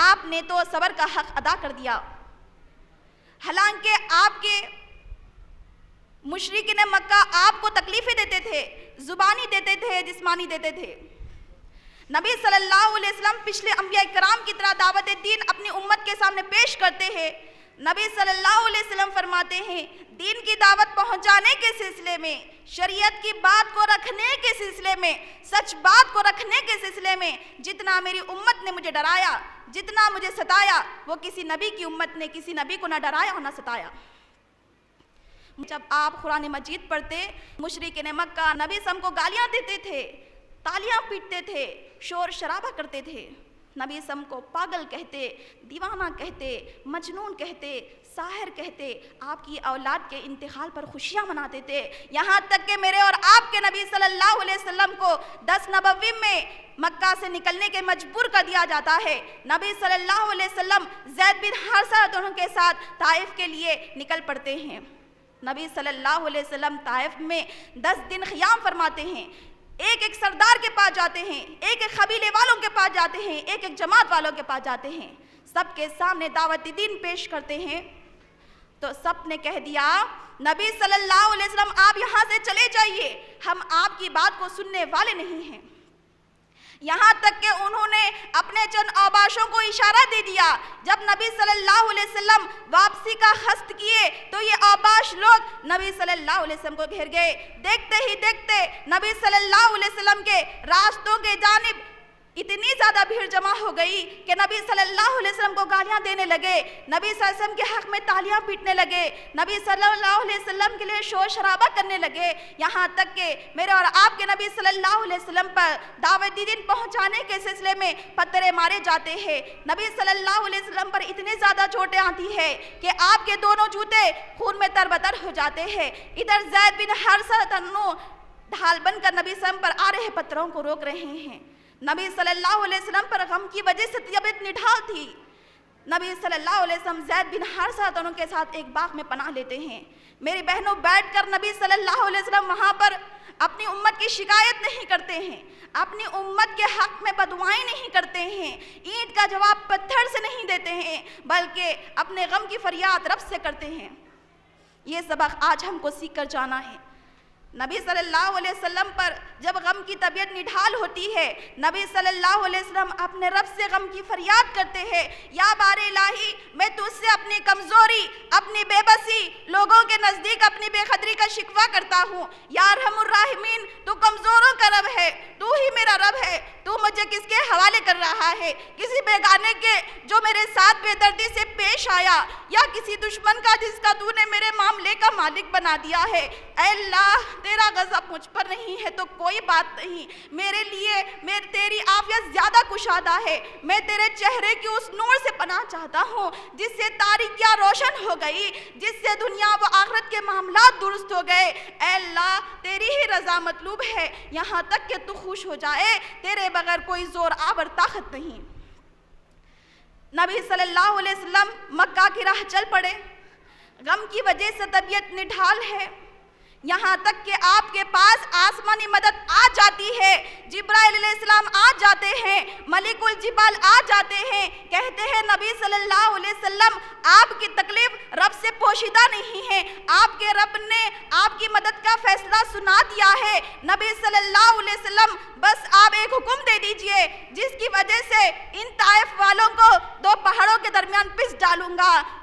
آپ نے تو صبر کا حق ادا کر دیا۔ حالانکہ آپ کے مشرکین مکہ آپ کو تکلیفیں دیتے تھے، زبانی دیتے تھے، جسمانی دیتے تھے۔ نبی صلی اللہ علیہ وسلم پچھلے انبیاء کرام کی طرح دعوت دین اپنی امت کے سامنے پیش کرتے ہیں۔ نبی صلی اللہ علیہ وسلم فرماتے ہیں، دین کی دعوت پہنچانے کے سلسلے میں، شریعت کی بات کو رکھنے کے سلسلے میں، سچ بات کو رکھنے کے سلسلے میں جتنا میری امت نے مجھے ڈرایا، جتنا مجھے ستایا، وہ کسی نبی کی امت نے کسی نبی کو نہ ڈرایا اور نہ ستایا۔ جب آپ قرآن مجید پڑھتے، مشرکین مکہ نبی صلی اللہ علیہ وسلم کو گالیاں دیتے تھے، تالیاں پیٹتے تھے، شور شرابہ کرتے تھے، نبی صلی اللہ علیہ وسلم کو پاگل کہتے، دیوانہ کہتے، مجنون کہتے، ساحر کہتے، آپ کی اولاد کے انتقال پر خوشیاں مناتے تھے، یہاں تک کہ میرے اور آپ کے نبی صلی اللہ علیہ وسلم کو 10 نبوی میں مکہ سے نکلنے کے مجبور کر دیا جاتا ہے۔ نبی صلی اللہ علیہ وسلم زید بن حارثہ دونوں کے ساتھ طائف کے لیے نکل پڑتے ہیں۔ نبی صلی اللہ علیہ وسلم طائف میں 10 دن قیام فرماتے ہیں، ایک ایک سردار کے پاس جاتے ہیں، ایک ایک قبیلے والوں کے پاس جاتے ہیں، ایک ایک جماعت والوں کے پاس جاتے ہیں، سب کے سامنے دعوت دین پیش کرتے ہیں۔ تو سب نے کہہ دیا، نبی صلی اللہ علیہ وسلم آپ یہاں سے چلے جائیے، ہم آپ کی بات کو سننے والے نہیں ہیں۔ یہاں تک کہ انہوں نے اپنے چند اوباشوں کو اشارہ دے دیا۔ جب نبی صلی اللہ علیہ وسلم واپسی کا قصد کیے تو یہ اوباش لوگ نبی صلی اللہ علیہ وسلم کو گھیر گئے۔ دیکھتے ہی دیکھتے نبی صلی اللہ علیہ وسلم کے راستوں کے جانب اتنی زیادہ بھیڑ جمع ہو گئی کہ نبی صلی اللہ علیہ وسلم کو گالیاں دینے لگے، نبی صلی اللہ علیہ وسلم کے حق میں تالیاں پیٹنے لگے، نبی صلی اللہ علیہ وسلم کے لیے شور شرابہ کرنے لگے، یہاں تک کہ میرے اور آپ کے نبی صلی اللہ علیہ وسلم پر دعوت دین پہنچانے کے سلسلے میں پتھرے مارے جاتے ہیں۔ نبی صلی اللہ علیہ وسلم پر اتنے زیادہ چوٹیں آتی ہے کہ آپ کے دونوں جوتے خون میں تربتر ہو جاتے ہیں۔ ادھر زید بن حارثہ تنو ڈھال بن کر نبی صلی اللہ علیہ وسلم پر آ رہے پتھروں کو روک رہے ہیں۔ نبی صلی اللہ علیہ وسلم پر غم کی وجہ سے طبیعت نڈھال تھی۔ نبی صلی اللہ علیہ وسلم زید بن حارثہ دونوں کے ساتھ ایک باغ میں پناہ لیتے ہیں۔ میری بہنوں، بیٹھ کر نبی صلی اللہ علیہ وسلم وہاں پر اپنی امت کی شکایت نہیں کرتے ہیں، اپنی امت کے حق میں بددعائیں نہیں کرتے ہیں، اینٹ کا جواب پتھر سے نہیں دیتے ہیں، بلکہ اپنے غم کی فریاد رب سے کرتے ہیں۔ یہ سبق آج ہم کو سیکھ کر جانا ہے۔ نبی صلی اللہ علیہ وسلم پر جب غم کی طبیعت نڈھال ہوتی ہے، نبی صلی اللہ علیہ وسلم اپنے رب سے غم کی فریاد کرتے ہیں، یا بار الہی میں تجھ سے اپنی کمزوری، اپنی بے بسی، لوگوں کے نزدیک اپنی بے قدری کا شکوہ کرتا ہوں۔ یا ارحم الراحمین، تو کمزوروں کا رب ہے، تو ہی میرا رب ہے، تو مجھے کس کے حوالے کر رہا ہے؟ کسی بیگانے کے جو میرے ساتھ بے دردی سے پیش آیا، یا کسی دشمن کا جس کا تو نے میرے معاملے کا مالک بنا دیا ہے؟ اے اللہ، تیرا غضب مجھ پر نہیں ہے تو کوئی بات نہیں، میرے لیے تیری عافیت زیادہ کشادہ ہے۔ میں تیرے چہرے کی اس نور سے پناہ چاہتا ہوں جس سے تاریکیاں روشن ہو گئی، جس سے دنیا و آخرت کے معاملات درست ہو گئے۔ اے اللہ، تیری ہی رضا مطلوب ہے، یہاں تک کہ تو خوش ہو جائے، تیرے بغیر کوئی زور آور طاقت نہیں۔ نبی صلی اللہ علیہ وسلم مکہ کی راہ چل پڑے، غم کی وجہ سے طبیعت نڈھال ہے، یہاں تک کہ آپ کے پاس آسمانی مدد آ جاتی ہے، جبرائیل علیہ السلام آ جاتے ہیں، ملک الجبال آ جاتے ہیں، کہتے ہیں نبی صلی اللہ علیہ وسلم آپ کی تکلیف رب سے پوشیدہ نہیں ہے، آپ کے رب نے آپ کی مدد کا فیصلہ سنا دیا ہے۔ نبی صلی اللہ علیہ وسلم بس آپ ایک حکم دے دیجئے جس کی وجہ سے ان طائف والوں کو 2 پہاڑوں کے درمیان پس ڈالوں گا۔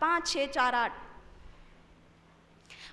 5648,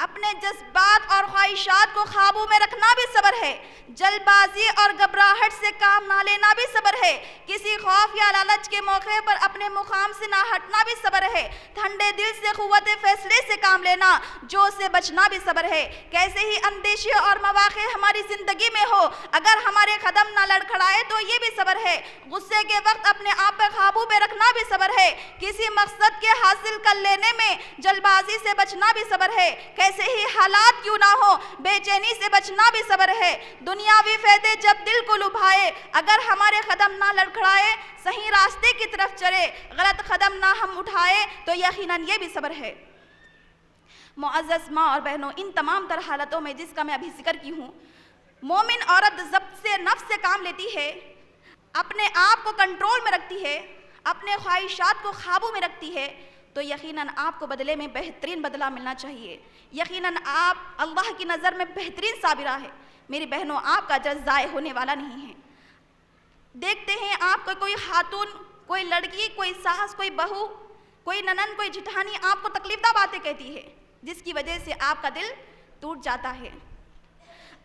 اپنے جذبات اور خواہشات کو قابو میں رکھنا بھی صبر ہے، جلد بازی اور گھبراہٹ سے کام نہ لینا بھی صبر ہے، کسی خوف یا لالچ کے موقع پر اپنے مقام سے نہ ہٹنا بھی صبر ہے، ٹھنڈے دل سے قوت فیصلے سے کام لینا، جو سے بچنا بھی صبر ہے۔ کیسے ہی اندیشے اور مواقع ہماری زندگی میں ہو، اگر ہمارے قدم نہ لڑکھڑائے تو یہ بھی صبر ہے۔ غصے کے وقت اپنے آپ پر قابو میں رکھنا بھی صبر ہے، کسی مقصد کے حاصل کر لینے میں جلد بازی سے بچنا بھی صبر ہے، کیسے ہی حالات کیوں نہ ہو بے چینی سے بچنا بھی صبر ہے۔ دنیاوی فائدے جب دل کو لبھائے، اگر ہمارے قدم نہ لڑکھڑائے، صحیح راستے کی طرف چلے، غلط قدم نہ ہم اٹھائے تو یقیناً یہ بھی صبر ہے۔ معزز ماں اور بہنوں، ان تمام تر حالتوں میں جس کا میں ابھی ذکر کی ہوں، مومن عورت ضبط سے نفس سے کام لیتی ہے، اپنے آپ کو کنٹرول میں رکھتی ہے، اپنے خواہشات کو قابو میں رکھتی ہے، تو یقیناً آپ کو بدلے میں بہترین بدلہ ملنا چاہیے، یقیناً آپ اللہ کی نظر میں بہترین صابرہ ہے۔ میری بہنوں، آپ کا اجر ضائع ہونے والا نہیں ہے۔ دیکھتے ہیں آپ کو کوئی خاتون، کوئی لڑکی، کوئی ساس، کوئی بہو، کوئی ننند، کوئی جٹھانی آپ کو تکلیف دہ باتیں کہتی ہے، جس کی وجہ سے آپ کا دل ٹوٹ جاتا ہے۔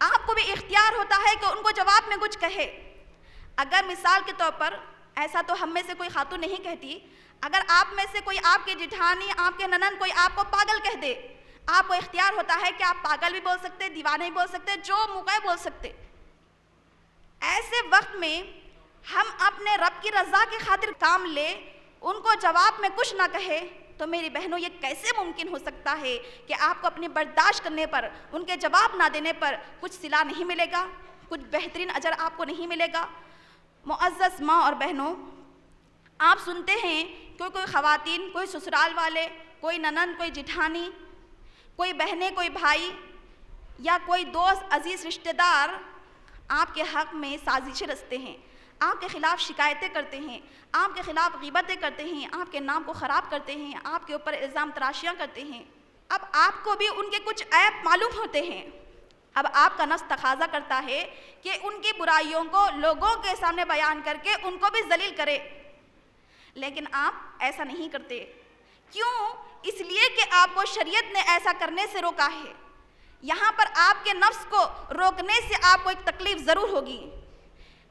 آپ کو بھی اختیار ہوتا ہے کہ ان کو جواب میں کچھ کہے۔ اگر مثال کے طور پر، ایسا تو ہم میں سے کوئی خاتون نہیں کہتی، اگر آپ میں سے کوئی آپ کی جٹھانی، آپ کے ننند کوئی آپ کو پاگل کہہ دے، آپ کو اختیار ہوتا ہے کہ آپ پاگل بھی بول سکتے، دیوانے بھی بول سکتے، جو موقع بول سکتے۔ ایسے وقت میں ہم اپنے رب کی رضا کی خاطر کام لے، ان کو جواب میں کچھ نہ کہے، تو میری بہنوں یہ کیسے ممکن ہو سکتا ہے کہ آپ کو اپنی برداشت کرنے پر، ان کے جواب نہ دینے پر کچھ صلہ نہیں ملے گا، کچھ بہترین اجر آپ کو نہیں ملے گا؟ معزز ماں اور بہنوں، آپ سنتے ہیں کہ کوئی خواتین، کوئی سسرال والے، کوئی ننند، کوئی جٹھانی، کوئی بہنیں، کوئی بھائی یا کوئی دوست، عزیز رشتہ دار آپ کے حق میں سازشیں رچتے ہیں، آپ کے خلاف شکایتیں کرتے ہیں، آپ کے خلاف غیبتیں کرتے ہیں، آپ کے نام کو خراب کرتے ہیں، آپ کے اوپر الزام تراشیاں کرتے ہیں۔ اب آپ کو بھی ان کے کچھ عیب معلوم ہوتے ہیں، اب آپ کا نفس تقاضا کرتا ہے کہ ان کی برائیوں کو لوگوں کے سامنے بیان کر کے ان کو بھی ذلیل کرے، لیکن آپ ایسا نہیں کرتے۔ کیوں؟ اس لیے کہ آپ کو شریعت نے ایسا کرنے سے روکا ہے۔ یہاں پر آپ کے نفس کو روکنے سے آپ کو ایک تکلیف ضرور ہوگی،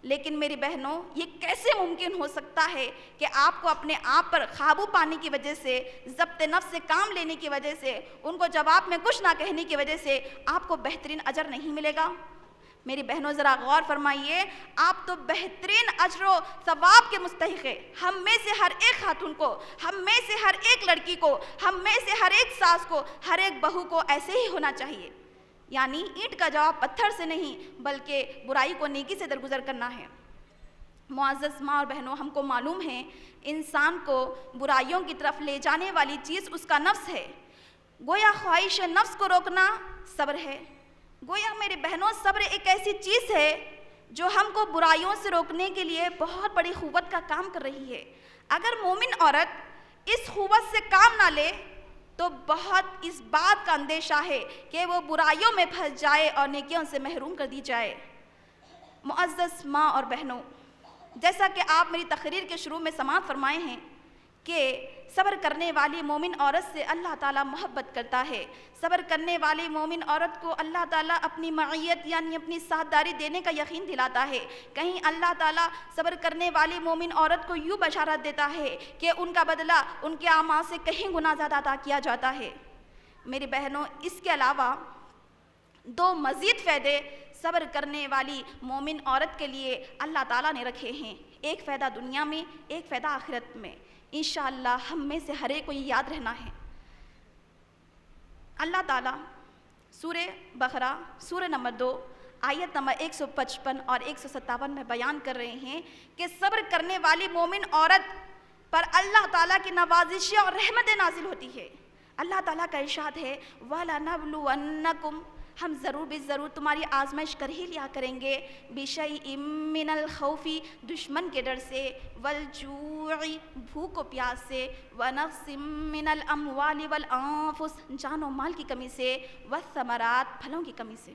لیکن میری بہنوں، یہ کیسے ممکن ہو سکتا ہے کہ آپ کو اپنے آپ پر قابو پانے کی وجہ سے، ضبط نفس سے کام لینے کی وجہ سے، ان کو جواب میں کچھ نہ کہنے کی وجہ سے آپ کو بہترین اجر نہیں ملے گا؟ میری بہنوں، ذرا غور فرمائیے، آپ تو بہترین اجر و ثواب کے مستحق ہیں۔ ہم میں سے ہر ایک خاتون کو، ہم میں سے ہر ایک لڑکی کو، ہم میں سے ہر ایک ساس کو، ہر ایک بہو کو ایسے ہی ہونا چاہیے، یعنی اینٹ کا جواب پتھر سے نہیں بلکہ برائی کو نیکی سے درگزر کرنا ہے۔ معزز ماں اور بہنوں، ہم کو معلوم ہے انسان کو برائیوں کی طرف لے جانے والی چیز اس کا نفس ہے، گویا خواہش نفس کو روکنا صبر ہے۔ گویا میرے بہنوں، صبر ایک ایسی چیز ہے جو ہم کو برائیوں سے روکنے کے لیے بہت بڑی قوت کا کام کر رہی ہے۔ اگر مومن عورت اس قوت سے کام نہ لے تو بہت اس بات کا اندیشہ ہے کہ وہ برائیوں میں پھنس جائے اور نیکیوں سے محروم کر دی جائے۔ معزز ماں اور بہنوں، جیسا کہ آپ میری تقریر کے شروع میں سماعت فرمائے ہیں کہ صبر کرنے والی مومن عورت سے اللہ تعالیٰ محبت کرتا ہے، صبر کرنے والی مومن عورت کو اللہ تعالیٰ اپنی معیت یعنی اپنی ساتھ-داری دینے کا یقین دلاتا ہے۔ کہیں اللہ تعالیٰ صبر کرنے والی مومن عورت کو یوں بشارت دیتا ہے کہ ان کا بدلہ ان کے اعمال سے کہیں گنا زیادہ عطا کیا جاتا ہے۔ میری بہنوں، اس کے علاوہ دو مزید فائدے صبر کرنے والی مومن عورت کے لیے اللہ تعالیٰ نے رکھے ہیں، ایک فائدہ دنیا میں، ایک فائدہ آخرت میں۔ انشاءاللہ ہم میں سے ہر ایک کو یہ یاد رہنا ہے۔ اللہ تعالیٰ سورہ بقرہ سورہ نمبر 2 آیت نمبر 155 اور 157 میں بیان کر رہے ہیں کہ صبر کرنے والی مومن عورت پر اللہ تعالیٰ کی نوازشیں اور رحمتیں نازل ہوتی ہے۔ اللہ تعالیٰ کا ارشاد ہے وَلَنَبْلُوَنَّكُمْ، ہم ضرور بھی ضرور تمہاری آزمائش کر ہی لیا کریں گے، بِشَيْءٍ مِّنَ الْخَوْفِ، دشمن کے ڈر سے، وَالْجُوعِ، بھوک و پیاس سے، وَنَقْصٍ مِّنَ الْأَمْوَالِ وَالْأَنفُسِ، جان و مال کی کمی سے، وَالثَّمَرَاتِ، پھلوں کی کمی سے۔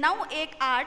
918।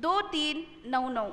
2399,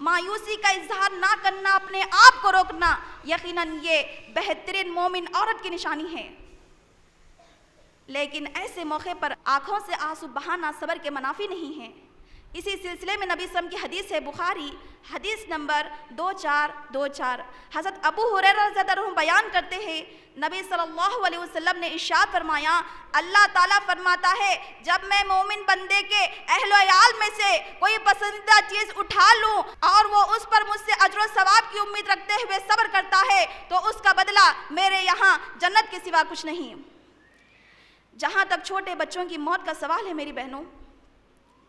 مایوسی کا اظہار نہ کرنا، اپنے آپ کو روکنا یقیناً یہ بہترین مومن عورت کی نشانی ہے۔ لیکن ایسے موقع پر آنکھوں سے آنسو بہانا صبر کے منافی نہیں ہے۔ اسی سلسلے میں نبی صلی اللہ علیہ وسلم کی حدیث ہے، بخاری حدیث نمبر 2424، حضرت ابو ہریرہ رضی اللہ عنہ بیان کرتے ہیں، نبی صلی اللہ علیہ وسلم نے ارشاد فرمایا، اللہ تعالیٰ فرماتا ہے جب میں مومن بندے کے اہل و عیال میں سے کوئی پسندیدہ چیز اٹھا لوں اور وہ اس پر مجھ سے اجر و ثواب کی امید رکھتے ہوئے صبر کرتا ہے تو اس کا بدلہ میرے یہاں جنت کے سوا کچھ نہیں۔ جہاں تک چھوٹے بچوں کی موت کا سوال ہے میری بہنوں،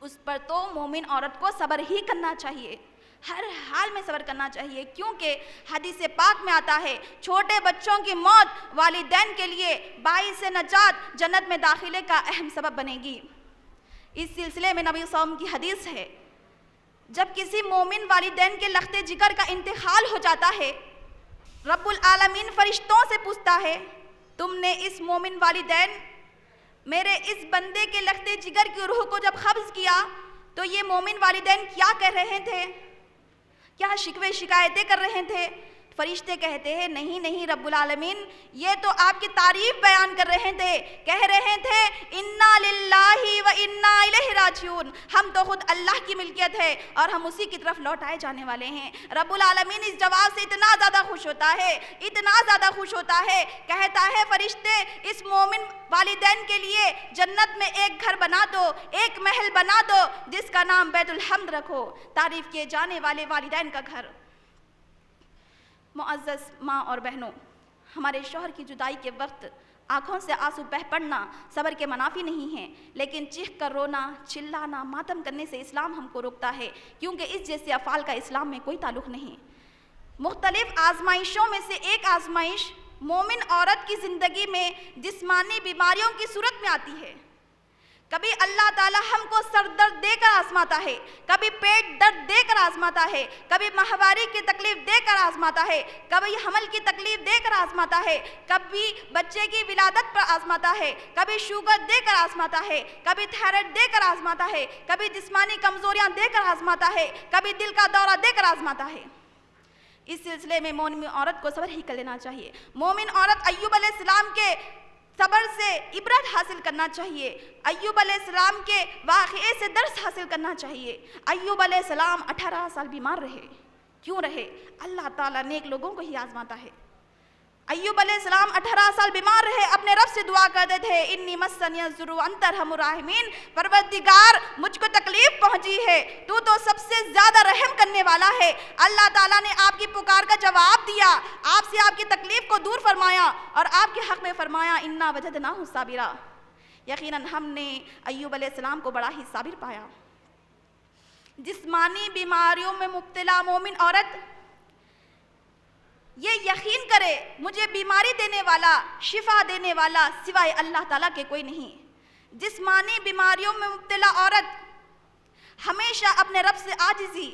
اس پر تو مومن عورت کو صبر ہی کرنا چاہیے، ہر حال میں صبر کرنا چاہیے، کیونکہ حدیث پاک میں آتا ہے چھوٹے بچوں کی موت والدین کے لیے باعث نجات جنت میں داخلے کا اہم سبب بنے گی۔ اس سلسلے میں نبی صلی اللہ علیہ وسلم کی حدیث ہے، جب کسی مومن والدین کے لخت جگر کا انتقال ہو جاتا ہے، رب العالمین فرشتوں سے پوچھتا ہے تم نے اس مومن والدین میرے اس بندے کے لخت جگر کی روح کو جب قبض کیا تو یہ مومن والدین کیا کہہ رہے تھے؟ کیا شکوے شکایتیں کر رہے تھے؟ فرشتے کہتے ہیں نہیں نہیں رب العالمین، یہ تو آپ کی تعریف بیان کر رہے تھے، کہہ رہے تھے انا للہ و انا الیہ راجعون، ہم تو خود اللہ کی ملکیت ہے اور ہم اسی کی طرف لوٹائے جانے والے ہیں۔ رب العالمین اس جواب سے اتنا زیادہ خوش ہوتا ہے، اتنا زیادہ خوش ہوتا ہے، کہتا ہے فرشتے اس مومن والدین کے لیے جنت میں ایک گھر بنا دو، ایک محل بنا دو جس کا نام بیت الحمد رکھو، تعریف کیے جانے والے والدین کا گھر۔ معزز ماں اور بہنوں، ہمارے شوہر کی جدائی کے وقت آنکھوں سے آنسو بہہ پڑنا صبر کے منافی نہیں ہے، لیکن چیخ کر رونا، چلانا، ماتم کرنے سے اسلام ہم کو روکتا ہے، کیونکہ اس جیسے افعال کا اسلام میں کوئی تعلق نہیں۔ مختلف آزمائشوں میں سے ایک آزمائش مومن عورت کی زندگی میں جسمانی بیماریوں کی صورت میں آتی ہے۔ کبھی اللہ تعالیٰ ہم کو سر درد دے کر آزماتا ہے، کبھی پیٹ درد دے کر آزماتا ہے، کبھی ماہواری کی تکلیف دے کر آزماتا ہے، کبھی حمل کی تکلیف دے کر آزماتا ہے، کبھی بچے کی ولادت پر آزماتا ہے، کبھی شوگر دے کر آزماتا ہے، کبھی تھائرائیڈ دے کر آزماتا ہے، کبھی جسمانی کمزوریاں دے کر آزماتا ہے، کبھی دل کا دورہ دے کر آزماتا ہے۔ اس سلسلے میں مومن عورت کو صبر ہی کر لینا چاہیے۔ مومن عورت ایوب علیہ السلام کے صبر سے عبرت حاصل کرنا چاہیے، ایوب علیہ السلام کے واقعے سے درس حاصل کرنا چاہیے۔ ایوب علیہ السلام 18 سال بیمار رہے، کیوں رہے؟ اللہ تعالیٰ نیک لوگوں کو ہی آزماتا ہے۔ ایوب علیہ السلام 18 سال بیمار رہے، اپنے رب سے دعا کرتے تھے انی مسنی الضر وانت ارحم الراحمین، پروردگار مجھ کو تکلیف پہنچی ہے، تو سب سے زیادہ رحم کرنے والا ہے۔ اللہ تعالیٰ نے آپ کی پکار کا جواب دیا، آپ سے آپ کی تکلیف کو دور فرمایا اور آپ کے حق میں فرمایا انا وجدناہ صابرا۔ یقیناً ہم نے ایوب علیہ السلام کو بڑا ہی صابر پایا۔ جسمانی بیماریوں میں مبتلا مومن عورت یہ یقین کرے مجھے بیماری دینے والا، شفا دینے والا سوائے اللہ تعالیٰ کے کوئی نہیں۔ جسمانی بیماریوں میں مبتلا عورت ہمیشہ اپنے رب سے عاجزی،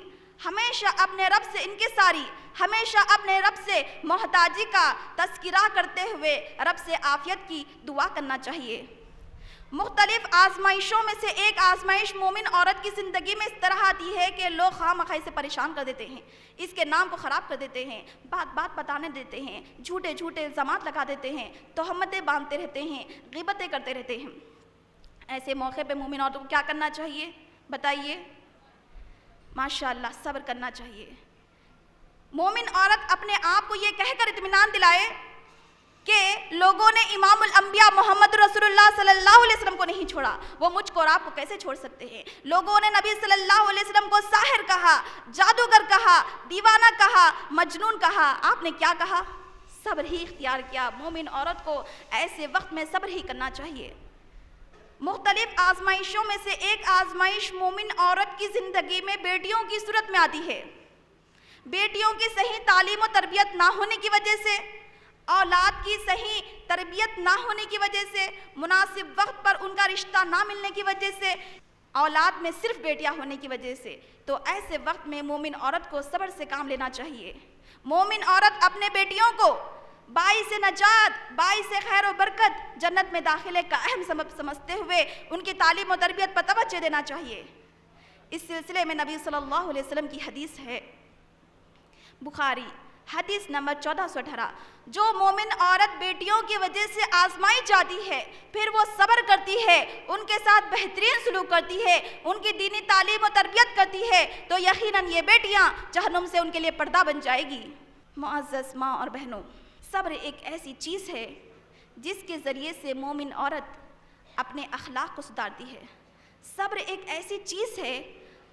ہمیشہ اپنے رب سے انکساری، ہمیشہ اپنے رب سے محتاجی کا تذکرہ کرتے ہوئے رب سے عافیت کی دعا کرنا چاہیے۔ مختلف آزمائشوں میں سے ایک آزمائش مومن عورت کی زندگی میں اس طرح آتی ہے کہ لوگ خواہ مخواہ سے پریشان کر دیتے ہیں، اس کے نام کو خراب کر دیتے ہیں، بات بات بتانے دیتے ہیں، جھوٹے جھوٹے الزامات لگا دیتے ہیں، تہمتیں باندھتے رہتے ہیں، غیبتیں کرتے رہتے ہیں۔ ایسے موقع پہ مومن عورتوں کو کیا کرنا چاہیے بتائیے؟ ماشاءاللہ صبر کرنا چاہیے۔ مومن عورت اپنے آپ کو یہ کہہ کر اطمینان دلائے کہ لوگوں نے امام الانبیاء محمد رسول اللہ صلی اللہ علیہ وسلم کو نہیں چھوڑا، وہ مجھ کو اور آپ کو کیسے چھوڑ سکتے ہیں؟ لوگوں نے نبی صلی اللہ علیہ وسلم کو ساحر کہا، جادوگر کہا، دیوانہ کہا، مجنون کہا، آپ نے کیا کہا؟ صبر ہی اختیار کیا۔ مومن عورت کو ایسے وقت میں صبر ہی کرنا چاہیے۔ مختلف آزمائشوں میں سے ایک آزمائش مومن عورت کی زندگی میں بیٹیوں کی صورت میں آتی ہے۔ بیٹیوں کی صحیح تعلیم و تربیت نہ ہونے کی وجہ سے، اولاد کی صحیح تربیت نہ ہونے کی وجہ سے، مناسب وقت پر ان کا رشتہ نہ ملنے کی وجہ سے، اولاد میں صرف بیٹیاں ہونے کی وجہ سے، تو ایسے وقت میں مومن عورت کو صبر سے کام لینا چاہیے۔ مومن عورت اپنے بیٹیوں کو باعث نجات، باعث خیر و برکت، جنت میں داخلے کا اہم سبب سمجھتے ہوئے ان کی تعلیم و تربیت پر توجہ دینا چاہیے۔ اس سلسلے میں نبی صلی اللہ علیہ وسلم کی حدیث ہے، بخاری حدیث نمبر 1418، جو مومن عورت بیٹیوں کی وجہ سے آزمائی جاتی ہے پھر وہ صبر کرتی ہے، ان کے ساتھ بہترین سلوک کرتی ہے، ان کی دینی تعلیم و تربیت کرتی ہے، تو یقیناً یہ بیٹیاں جہنم سے ان کے لیے پردہ بن جائے گی۔ معزز ماں اور بہنوں، صبر ایک ایسی چیز ہے جس کے ذریعے سے مومن عورت اپنے اخلاق کو سدھارتی ہے۔ صبر ایک ایسی چیز ہے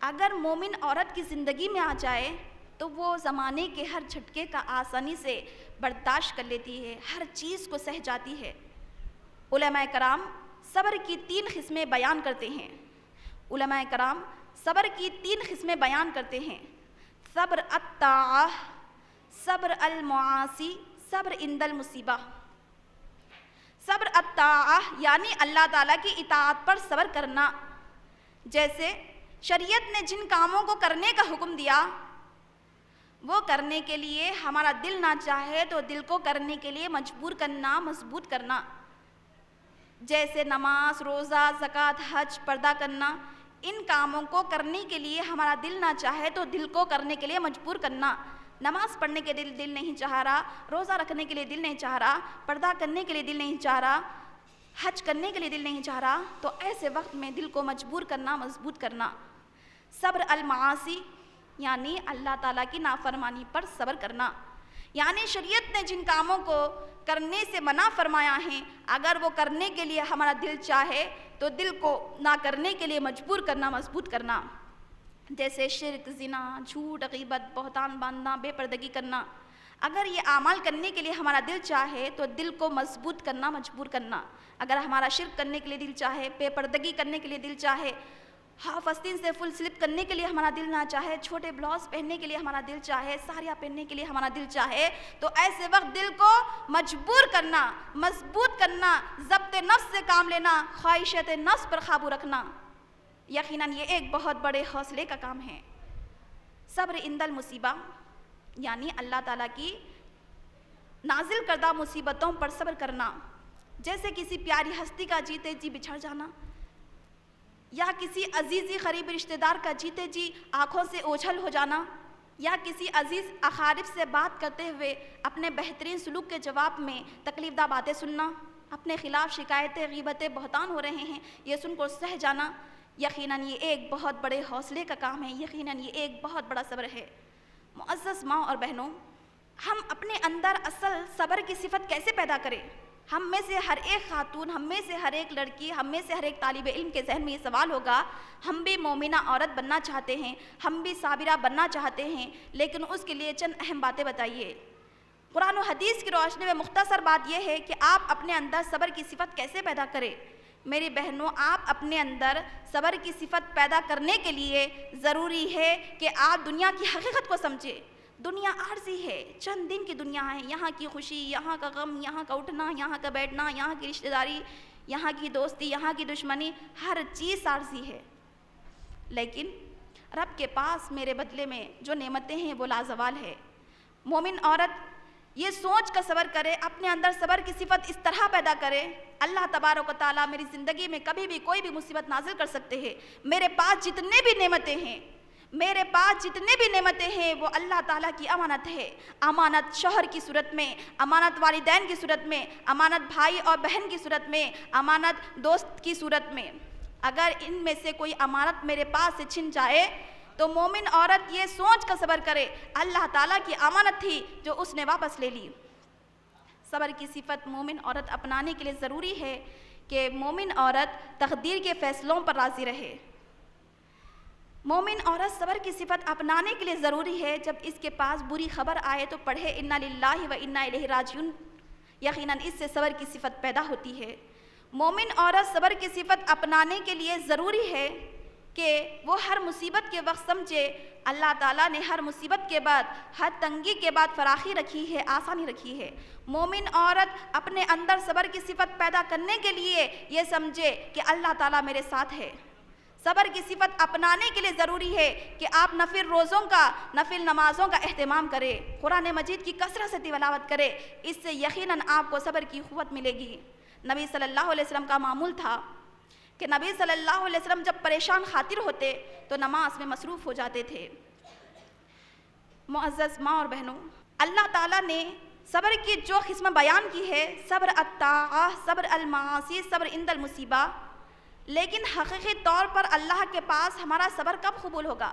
اگر مومن عورت کی زندگی میں آ جائے تو وہ زمانے کے ہر جھٹکے کا آسانی سے برداشت کر لیتی ہے، ہر چیز کو سہ جاتی ہے۔ علماء کرام صبر کی 3 قسمیں بیان کرتے ہیں۔ علماء کرام صبر کی 3 قسمیں بیان کرتے ہیں: صبر الطاعہ، صبر المعاصی، صبر عند المصیبہ۔ صبر الطاعہ یعنی اللہ تعالیٰ کی اطاعت پر صبر کرنا، جیسے شریعت نے جن کاموں کو کرنے کا حکم دیا وہ کرنے کے لیے ہمارا دل نہ چاہے تو دل کو کرنے کے لیے مجبور کرنا، مضبوط کرنا، جیسے نماز، روزہ، زکوٰۃ، حج، پردہ کرنا۔ ان کاموں کو کرنے کے لیے ہمارا دل نہ چاہے تو دل کو کرنے کے لیے مجبور کرنا۔ نماز پڑھنے کے دل نہیں چاہ رہا، روزہ رکھنے کے لیے دل نہیں چاہ رہا، پردہ کرنے کے لیے دل نہیں چاہ رہا، حج کرنے کے لیے دل نہیں چاہ رہا، تو ایسے وقت میں دل کو مجبور کرنا، مضبوط کرنا۔ صبر المعاصی یعنی اللہ تعالیٰ کی نافرمانی پر صبر کرنا، یعنی شریعت نے جن کاموں کو کرنے سے منع فرمایا ہے اگر وہ کرنے کے لیے ہمارا دل چاہے تو دل کو نہ کرنے کے لیے مجبور کرنا، مضبوط کرنا، جیسے شرک، زنا، جھوٹ، غیبت، بہتان باندھنا، بے پردگی کرنا۔ اگر یہ اعمال کرنے کے لیے ہمارا دل چاہے تو دل کو مضبوط کرنا، مجبور کرنا۔ اگر ہمارا شرک کرنے کے لیے دل چاہے، بے پردگی کرنے کے لیے دل چاہے، ہاف آستین سے فل سلپ کرنے کے لیے ہمارا دل نہ چاہے، چھوٹے بلاؤز پہننے کے لیے ہمارا دل چاہے، ساڑیاں پہننے کے لیے ہمارا دل چاہے، تو ایسے وقت دل کو مجبور کرنا، مضبوط کرنا، ضبط نفس سے کام لینا، خواہشات نفس پر قابو رکھنا، یقیناً یہ ایک بہت بڑے حوصلے کا کام ہے۔ صبر عند المصیبہ یعنی اللہ تعالیٰ کی نازل کردہ مصیبتوں پر صبر کرنا، جیسے کسی پیاری ہستی کا جیتے جی بچھڑ جانا، یا کسی عزیزی قریبی رشتہ دار کا جیتے جی آنکھوں سے اوجھل ہو جانا، یا کسی عزیز اقارب سے بات کرتے ہوئے اپنے بہترین سلوک کے جواب میں تکلیف دہ باتیں سننا، اپنے خلاف شکایتیں، غیبتیں، بہتان ہو رہے ہیں، یہ سن کر سہ جانا، یقیناً یہ ایک بہت بڑے حوصلے کا کام ہے، یقیناً یہ ایک بہت بڑا صبر ہے۔ معزز ماں اور بہنوں، ہم اپنے اندر اصل صبر کی صفت کیسے پیدا کریں؟ ہم میں سے ہر ایک خاتون، ہم میں سے ہر ایک لڑکی، ہم میں سے ہر ایک طالب علم کے ذہن میں یہ سوال ہوگا، ہم بھی مومنہ عورت بننا چاہتے ہیں، ہم بھی صابرہ بننا چاہتے ہیں، لیکن اس کے لیے چند اہم باتیں بتائیے۔ قرآن و حدیث کی روشنی میں مختصر بات یہ ہے کہ آپ اپنے اندر صبر کی صفت کیسے پیدا کریں۔ میری بہنوں، آپ اپنے اندر صبر کی صفت پیدا کرنے کے لیے ضروری ہے کہ آپ دنیا کی حقیقت کو سمجھیں۔ دنیا عارضی ہے، چند دن کی دنیا ہے، یہاں کی خوشی، یہاں کا غم، یہاں کا اٹھنا، یہاں کا بیٹھنا، یہاں کی رشتہ داری، یہاں کی دوستی، یہاں کی دشمنی، ہر چیز عارضی ہے، لیکن رب کے پاس میرے بدلے میں جو نعمتیں ہیں وہ لازوال ہے۔ مومن عورت یہ سوچ کر صبر کرے، اپنے اندر صبر کی صفت اس طرح پیدا کرے، اللہ تبارک و تعالیٰ میری زندگی میں کبھی بھی کوئی بھی مصیبت نازل کر سکتے ہیں، میرے پاس جتنے بھی نعمتیں ہیں، میرے پاس جتنے بھی نعمتیں ہیں وہ اللہ تعالیٰ کی امانت ہے۔ امانت شوہر کی صورت میں، امانت والدین کی صورت میں، امانت بھائی اور بہن کی صورت میں، امانت دوست کی صورت میں۔ اگر ان میں سے کوئی امانت میرے پاس سے چھن جائے تو مومن عورت یہ سوچ کر صبر کرے، اللہ تعالیٰ کی امانت تھی جو اس نے واپس لے لی۔ صبر کی صفت مومن عورت اپنانے کے لیے ضروری ہے کہ مومن عورت تقدیر کے فیصلوں پر راضی رہے۔ مومن عورت صبر کی صفت اپنانے کے لیے ضروری ہے، جب اس کے پاس بری خبر آئے تو پڑھے انا للہ و انا الیہ راجعون، یقیناً اس سے صبر کی صفت پیدا ہوتی ہے۔ مومن عورت صبر کی صفت اپنانے کے لیے ضروری ہے کہ وہ ہر مصیبت کے وقت سمجھے اللہ تعالیٰ نے ہر مصیبت کے بعد، ہر تنگی کے بعد فراخی رکھی ہے، آسانی رکھی ہے۔ مومن عورت اپنے اندر صبر کی صفت پیدا کرنے کے لیے یہ سمجھے کہ اللہ تعالیٰ میرے ساتھ ہے۔ صبر کی صفت اپنانے کے لیے ضروری ہے کہ آپ نفل روزوں کا، نفل نمازوں کا اہتمام کریں، قرآن مجید کی کثرت سے تلاوت کریں، اس سے یقیناً آپ کو صبر کی قوت ملے گی۔ نبی صلی اللہ علیہ وسلم کا معمول تھا کہ نبی صلی اللہ علیہ وسلم جب پریشان خاطر ہوتے تو نماز میں مصروف ہو جاتے تھے۔ معزز ماں اور بہنوں، اللہ تعالیٰ نے صبر کی جو قسم بیان کی ہے، صبر الطاعہ، صبر المعاصی، صبر عند المصیبہ، لیکن حقیقی طور پر اللہ کے پاس ہمارا صبر کب قبول ہوگا؟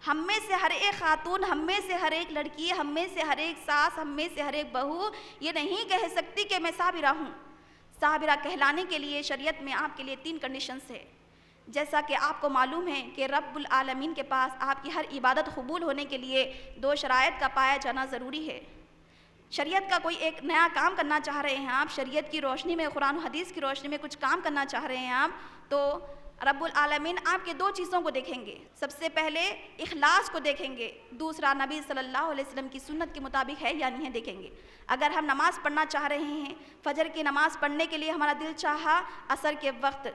ہم میں سے ہر ایک خاتون، ہم میں سے ہر ایک لڑکی، ہم میں سے ہر ایک ساس، ہم میں سے ہر ایک بہو یہ نہیں کہہ سکتی کہ میں صابرہ ہوں۔ صابرہ کہلانے کے لیے شریعت میں آپ کے لیے 3 کنڈیشنز ہے۔ جیسا کہ آپ کو معلوم ہے کہ رب العالمین کے پاس آپ کی ہر عبادت قبول ہونے کے لیے 2 شرائط کا پایا جانا ضروری ہے۔ شریعت کا کوئی ایک نیا کام کرنا چاہ رہے ہیں آپ، شریعت کی روشنی میں، قرآن و حدیث کی روشنی میں کچھ کام کرنا چاہ رہے ہیں آپ، تو رب العالمین آپ کے 2 چیزوں کو دیکھیں گے۔ سب سے پہلے اخلاص کو دیکھیں گے، دوسرا نبی صلی اللہ علیہ وسلم کی سنت کے مطابق ہے یا نہیں ہے دیکھیں گے۔ اگر ہم نماز پڑھنا چاہ رہے ہیں، فجر کی نماز پڑھنے کے لیے ہمارا دل چاہا، عصر کے وقت،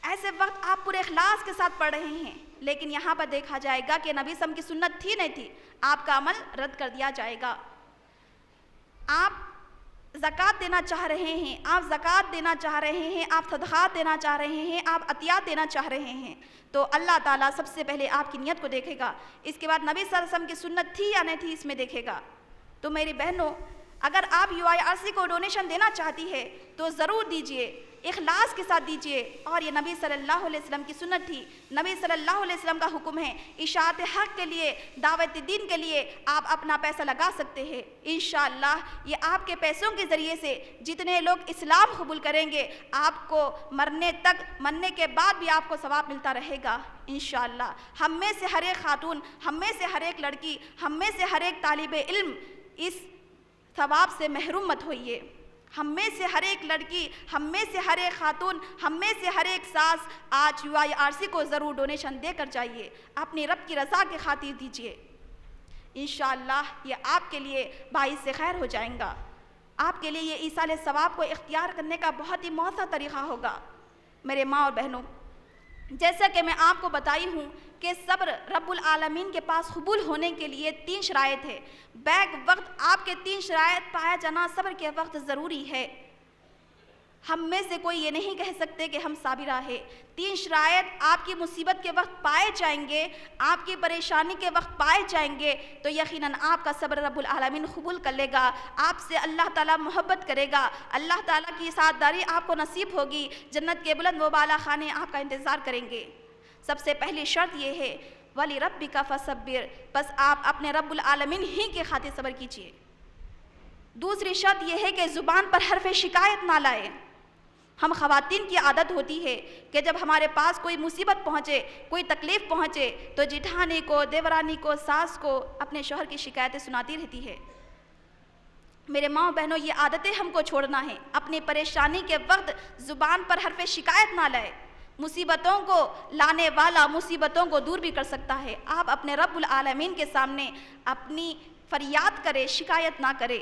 ایسے وقت آپ پورے اخلاص کے ساتھ پڑھ رہے ہیں، لیکن یہاں پر دیکھا جائے گا کہ نبی صلی اللہ علیہ وسلم کی سنت تھی نہیں تھی، آپ کا عمل رد کر دیا جائے گا۔ آپ زکوٰۃ دینا چاہ رہے ہیں، آپ زکوٰۃ دینا چاہ رہے ہیں، آپ صدقات دینا چاہ رہے ہیں، آپ عطیات دینا چاہ رہے ہیں، تو اللہ تعالیٰ سب سے پہلے آپ کی نیت کو دیکھے گا، اس کے بعد نبی صلی اللہ علیہ وسلم کی سنت تھی یا نہیں تھی اس میں دیکھے گا۔ تو میری بہنوں، اگر آپ UIRC کو ڈونیشن دینا چاہتی ہے تو ضرور دیجئے، اخلاص کے ساتھ دیجئے، اور یہ نبی صلی اللہ علیہ وسلم کی سنت تھی، نبی صلی اللہ علیہ وسلم کا حکم ہے، اشاعت حق کے لیے، دعوت دین کے لیے آپ اپنا پیسہ لگا سکتے ہیں۔ انشاءاللہ یہ آپ کے پیسوں کے ذریعے سے جتنے لوگ اسلام قبول کریں گے، آپ کو مرنے کے بعد بھی آپ کو ثواب ملتا رہے گا انشاءاللہ۔ ہم میں سے ہر ایک خاتون، ہم میں سے ہر ایک لڑکی، ہم میں سے ہر ایک طالب علم اس ثواب سے محروم مت ہوئیے۔ ہم میں سے ہر ایک لڑکی، ہم میں سے ہر ایک خاتون، ہم میں سے ہر ایک ساس آج UIRC کو ضرور ڈونیشن دے کر جائیے، اپنی رب کی رضا کے خاطر دیجیے، انشاءاللہ یہ آپ کے لیے باعث خیر ہو جائیں گا، آپ کے لیے یہ ایصال ثواب کو اختیار کرنے کا بہت ہی مؤثر طریقہ ہوگا۔ میرے ماں اور بہنوں، جیسا کہ میں آپ کو بتائی ہوں کہ صبر رب العالمین کے پاس قبول ہونے کے لیے 3 شرائط ہے۔ بیک وقت آپ کے 3 شرائط پایا جانا صبر کے وقت ضروری ہے۔ ہم میں سے کوئی یہ نہیں کہہ سکتے کہ ہم صابرہ ہیں۔ 3 شرائط آپ کی مصیبت کے وقت پائے جائیں گے، آپ کی پریشانی کے وقت پائے جائیں گے، تو یقیناً آپ کا صبر رب العالمین قبول کر لے گا، آپ سے اللہ تعالیٰ محبت کرے گا، اللہ تعالیٰ کی ساتھ-داری آپ کو نصیب ہوگی، جنت کے بلند و بالا خانے آپ کا انتظار کریں گے۔ سب سے پہلی شرط یہ ہے وَلِرَبِّكَ فَصَبِّرْ، بس آپ اپنے رب العالمین ہی کی خاطر صبر کیجیے۔ دوسری شرط یہ ہے کہ زبان پر حرف شکایت نہ لائے۔ ہم خواتین کی عادت ہوتی ہے کہ جب ہمارے پاس کوئی مصیبت پہنچے، کوئی تکلیف پہنچے، تو جیٹھانی کو، دیورانی کو، ساس کو اپنے شوہر کی شکایتیں سناتی رہتی ہے۔ میرے ماں بہنوں، یہ عادتیں ہم کو چھوڑنا ہے۔ اپنی پریشانی کے وقت زبان پر حرف شکایت نہ لائے۔ مصیبتوں کو لانے والا مصیبتوں کو دور بھی کر سکتا ہے۔ آپ اپنے رب العالمین کے سامنے اپنی فریاد کرے، شکایت نہ کرے۔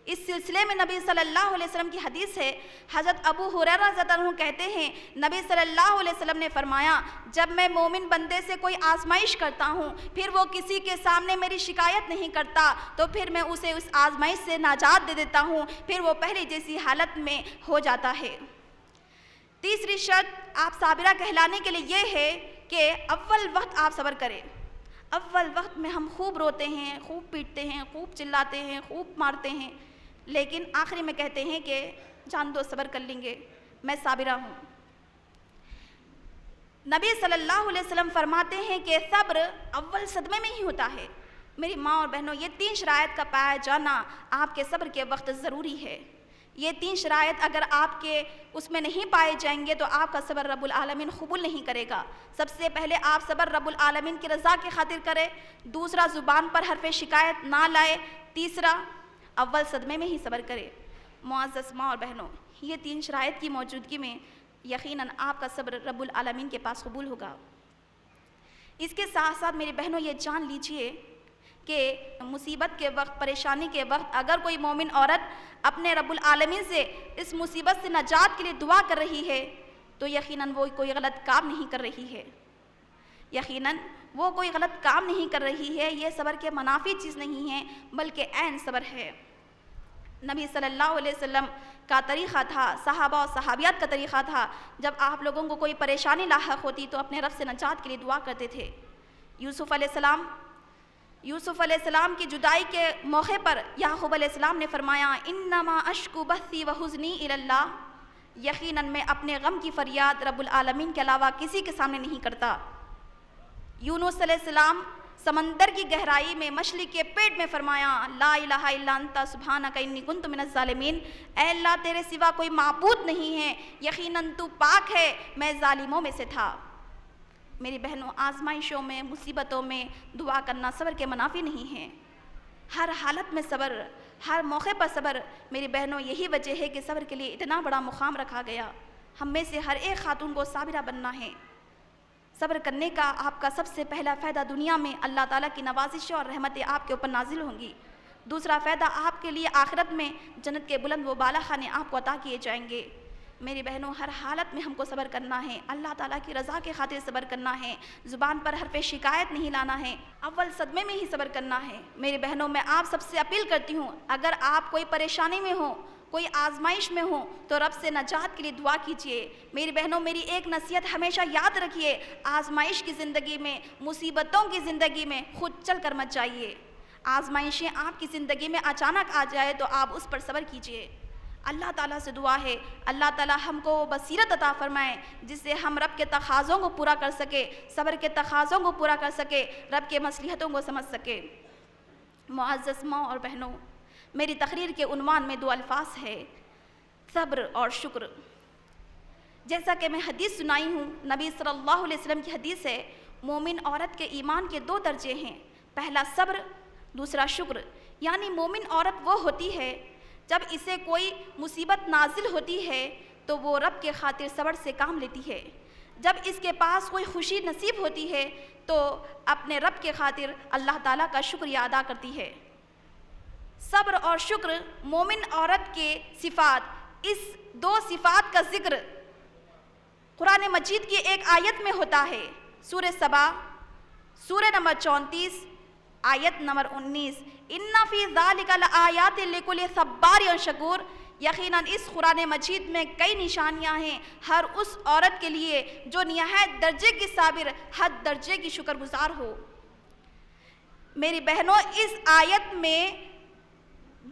اس سلسلے میں نبی صلی اللہ علیہ وسلم کی حدیث ہے، حضرت ابو ہریرہ رضی اللہ عنہ کہتے ہیں، نبی صلی اللہ علیہ وسلم نے فرمایا، جب میں مومن بندے سے کوئی آزمائش کرتا ہوں، پھر وہ کسی کے سامنے میری شکایت نہیں کرتا، تو پھر میں اسے اس آزمائش سے نجات دے دیتا ہوں، پھر وہ پہلے جیسی حالت میں ہو جاتا ہے۔ تیسری شرط آپ صابرہ کہلانے کے لیے یہ ہے کہ اول وقت آپ صبر کریں۔ اول وقت میں ہم خوب روتے ہیں، خوب پیٹتے ہیں، خوب چلاتے ہیں، خوب مارتے ہیں، لیکن آخری میں کہتے ہیں کہ جان دو صبر کر لیں گے، میں صابرہ ہوں۔ نبی صلی اللہ علیہ وسلم فرماتے ہیں کہ صبر اول صدمے میں ہی ہوتا ہے۔ میری ماں اور بہنوں، یہ 3 شرائط کا پایا جانا آپ کے صبر کے وقت ضروری ہے۔ یہ 3 شرائط اگر آپ کے اس میں نہیں پائے جائیں گے تو آپ کا صبر رب العالمین قبول نہیں کرے گا۔ سب سے پہلے آپ صبر رب العالمین کی رضا کی خاطر کریں، دوسرا زبان پر حرف شکایت نہ لائے، تیسرا اول صدمے میں ہی صبر کرے۔ معزز ماں اور بہنوں، یہ 3 شرائط کی موجودگی میں یقیناً آپ کا صبر رب العالمین کے پاس قبول ہوگا۔ اس کے ساتھ ساتھ میری بہنوں یہ جان لیجئے کہ مصیبت کے وقت، پریشانی کے وقت اگر کوئی مومن عورت اپنے رب العالمین سے اس مصیبت سے نجات کے لیے دعا کر رہی ہے تو یقیناً وہ کوئی غلط کام نہیں کر رہی ہے، یقیناً وہ کوئی غلط کام نہیں کر رہی ہے، یہ صبر کے منافی چیز نہیں ہے بلکہ عین صبر ہے۔ نبی صلی اللہ علیہ وسلم کا طریقہ تھا، صحابہ و صحابیات کا طریقہ تھا، جب آپ لوگوں کو کوئی پریشانی لاحق ہوتی تو اپنے رب سے نجات کے لیے دعا کرتے تھے۔ یوسف علیہ السلام کی جدائی کے موقع پر یعقوب علیہ السلام نے فرمایا انما اشکو بثی و حزنی الی اللہ، یقیناً میں اپنے غم کی فریاد رب العالمین کے علاوہ کسی کے سامنے نہیں کرتا۔ یونس علیہ السلام سمندر کی گہرائی میں مچھلی کے پیٹ میں فرمایا لا الہ الا انت سبحانک انی کنت من الظالمین، اے اللہ تیرے سوا کوئی معبود نہیں ہے، یقیناً تو پاک ہے، میں ظالموں میں سے تھا۔ میری بہنوں، آزمائشوں میں، مصیبتوں میں دعا کرنا صبر کے منافی نہیں ہے۔ ہر حالت میں صبر، ہر موقع پر صبر۔ میری بہنوں، یہی وجہ ہے کہ صبر کے لیے اتنا بڑا مقام رکھا گیا۔ ہم میں سے ہر ایک خاتون کو صابرہ بننا ہے۔ صبر کرنے کا آپ کا سب سے پہلا فائدہ دنیا میں اللہ تعالیٰ کی نوازشیں اور رحمتیں آپ کے اوپر نازل ہوں گی۔ دوسرا فائدہ آپ کے لیے آخرت میں جنت کے بلند و بالا خانے آپ کو عطا کیے جائیں گے۔ میری بہنوں، ہر حالت میں ہم کو صبر کرنا ہے، اللہ تعالیٰ کی رضا کے خاطر صبر کرنا ہے، زبان پر حرف شکایت نہیں لانا ہے، اول صدمے میں ہی صبر کرنا ہے۔ میری بہنوں، میں آپ سب سے اپیل کرتی ہوں، اگر آپ کوئی پریشانی میں ہوں، کوئی آزمائش میں ہوں تو رب سے نجات کے لیے دعا کیجیے۔ میری بہنوں، میری ایک نصیحت ہمیشہ یاد رکھیے، آزمائش کی زندگی میں، مصیبتوں کی زندگی میں خود چل کر مت جائیے۔ آزمائشیں آپ کی زندگی میں اچانک آ جائے تو آپ اس پر صبر کیجیے۔ اللہ تعالیٰ سے دعا ہے اللہ تعالیٰ ہم کو بصیرت عطا فرمائے جس سے ہم رب کے تقاضوں کو پورا کر سکے، صبر کے تقاضوں کو پورا کر سکے، رب کے مصلحتوں کو سمجھ سکے۔ معزز ماں اور بہنوں، میری تقریر کے عنوان میں 2 الفاظ ہے، صبر اور شکر۔ جیسا کہ میں حدیث سنائی ہوں، نبی صلی اللہ علیہ وسلم کی حدیث ہے، مومن عورت کے ایمان کے 2 درجے ہیں، پہلا صبر، دوسرا شکر۔ یعنی مومن عورت وہ ہوتی ہے جب اسے کوئی مصیبت نازل ہوتی ہے تو وہ رب کے خاطر صبر سے کام لیتی ہے، جب اس کے پاس کوئی خوشی نصیب ہوتی ہے تو اپنے رب کے خاطر اللہ تعالیٰ کا شکریہ ادا کرتی ہے۔ صبر اور شکر مومن عورت کے صفات، اس 2 صفات کا ذکر قرآن مجید کی ایک آیت میں ہوتا ہے، سورہ سبا، سورہ نمبر 34، آیت نمبر 19، ان فی ذالک لآیات لکل صبار شکور۔ یقیناً اس قرآن مجید میں کئی نشانیاں ہیں ہر اس عورت کے لیے جو نہایت درجے کی صابر، حد درجے کی شکر گزار ہو۔ میری بہنوں، اس آیت میں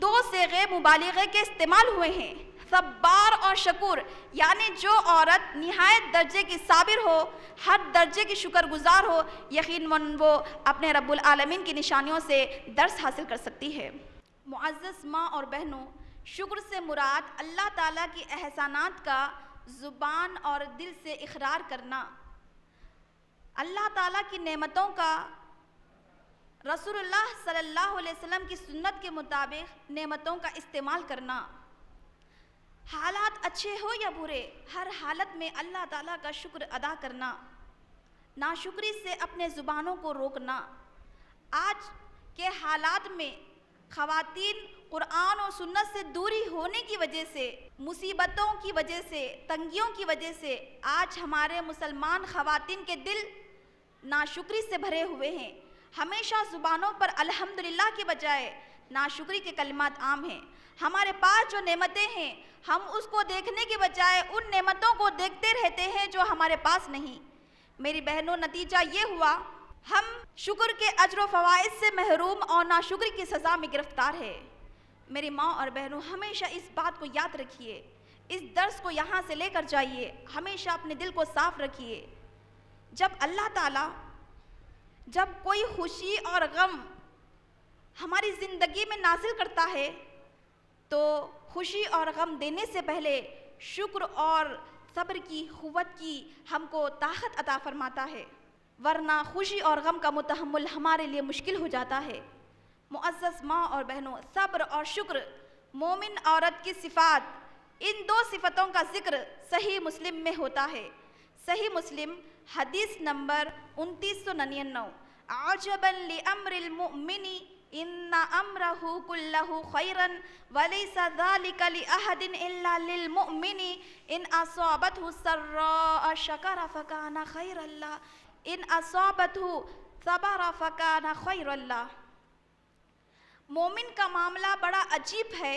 2 صیغے مبالغے کے استعمال ہوئے ہیں، صبار اور شکور، یعنی جو عورت نہایت درجے کی صابر ہو، ہر درجے کی شکر گزار ہو، یقیناً وہ اپنے رب العالمین کی نشانیوں سے درس حاصل کر سکتی ہے۔ معزز ماں اور بہنوں، شکر سے مراد اللہ تعالیٰ کی احسانات کا زبان اور دل سے اقرار کرنا، اللہ تعالیٰ کی نعمتوں کا رسول اللہ صلی اللہ علیہ وسلم کی سنت کے مطابق نعمتوں کا استعمال کرنا، حالات اچھے ہو یا برے، ہر حالت میں اللہ تعالیٰ کا شکر ادا کرنا، ناشکری سے اپنے زبانوں کو روکنا۔ آج کے حالات میں خواتین قرآن اور سنت سے دوری ہونے کی وجہ سے، مصیبتوں کی وجہ سے، تنگیوں کی وجہ سے آج ہمارے مسلمان خواتین کے دل ناشکری سے بھرے ہوئے ہیں۔ ہمیشہ زبانوں پر الحمدللہ کے بجائے ناشکری کے کلمات عام ہیں۔ ہمارے پاس جو نعمتیں ہیں ہم اس کو دیکھنے کے بجائے ان نعمتوں کو دیکھتے رہتے ہیں جو ہمارے پاس نہیں۔ میری بہنوں، نتیجہ یہ ہوا ہم شکر کے اجر و فوائد سے محروم اور ناشکری کی سزا میں گرفتار ہے۔ میری ماں اور بہنوں، ہمیشہ اس بات کو یاد رکھیے، اس درس کو یہاں سے لے کر جائیے، ہمیشہ اپنے دل کو صاف رکھیے۔ جب اللہ تعالیٰ جب کوئی خوشی اور غم ہماری زندگی میں نازل کرتا ہے تو خوشی اور غم دینے سے پہلے شکر اور صبر کی قوت کی ہم کو طاقت عطا فرماتا ہے، ورنہ خوشی اور غم کا متحمل ہمارے لیے مشکل ہو جاتا ہے۔ معزز ماں اور بہنوں، صبر اور شکر مومن عورت کی صفات، ان 2 صفتوں کا ذکر صحیح مسلم میں ہوتا ہے۔ صحیح مسلم حدیث نمبر 2999، عجبا لامر المؤمن ان امرہ کلہ خیرا ولیس ذلک لأحد الا للمؤمن ان اصابتہ سراء شکر فکان خیرا لہ ان اصابتہ صبر فکان خیرا لہ۔ مومن کا معاملہ بڑا عجیب ہے،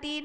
3